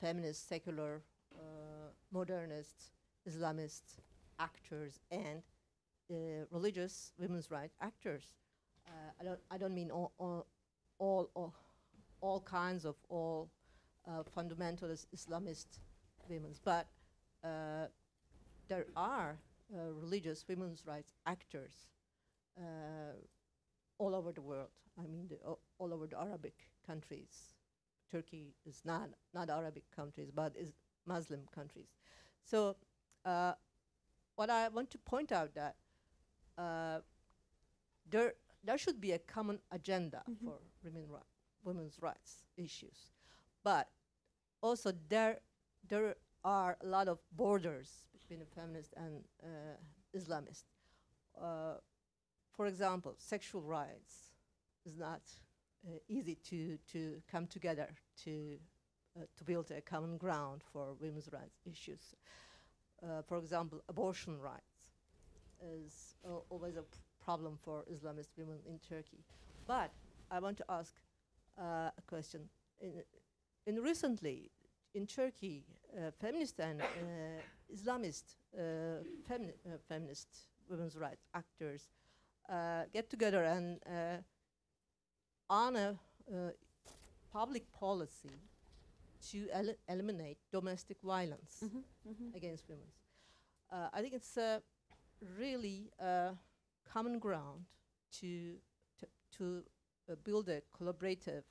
feminist, secular, modernist, Islamist actors and religious women's rights actors. I don't mean all kinds of fundamentalist Islamist women, but there are religious women's rights actors all over the world. I mean, all over the Arabic countries. Turkey is not Arabic countries, but is Muslim countries. So what I want to point out that there should be a common agenda for women's rights issues, but also there are a lot of borders between the feminist and Islamist. For example, sexual rights is not easy to come together to build a common ground for women's rights issues. For example, abortion rights is always a problem for Islamist women in Turkey. But I want to ask a question. Recently, in Turkey, feminist and Islamist feminist women's rights actors get together and on a public policy to eliminate domestic violence against women. I think it's really common ground to build a collaborative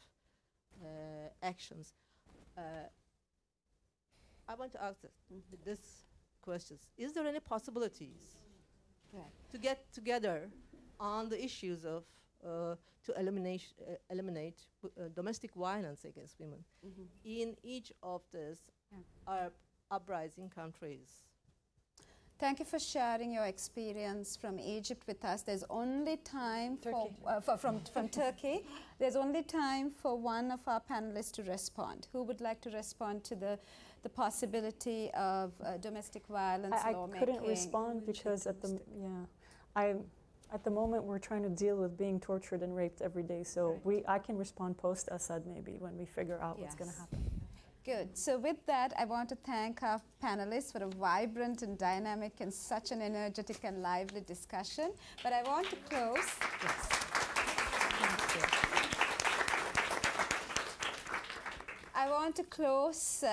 actions. I want to ask this questions. Is there any possibilities to get together on the issues of to eliminate domestic violence against women in each of these uprising countries? Thank you for sharing your experience from Egypt with us. There's only time from Turkey. There's only time for one of our panelists to respond. Who would like to respond to the possibility of domestic violence lawmaking? I couldn't respond because at the moment we're trying to deal with being tortured and raped every day. So I can respond post-Assad maybe when we figure out what's going to happen. Good. So with that, I want to thank our panelists for a vibrant and dynamic and such an energetic and lively discussion. But I want to close. I want to close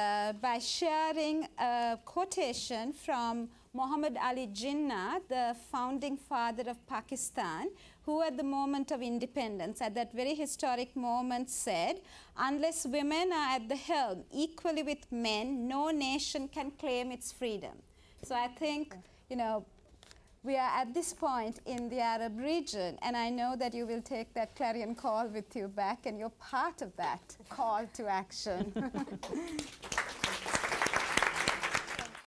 by sharing a quotation from Muhammad Ali Jinnah, the founding father of Pakistan, who at the moment of independence, at that very historic moment, said, "Unless women are at the helm equally with men, no nation can claim its freedom." So I think, you know, we are at this point in the Arab region, and I know that you will take that clarion call with you back, and you're part of that call to action.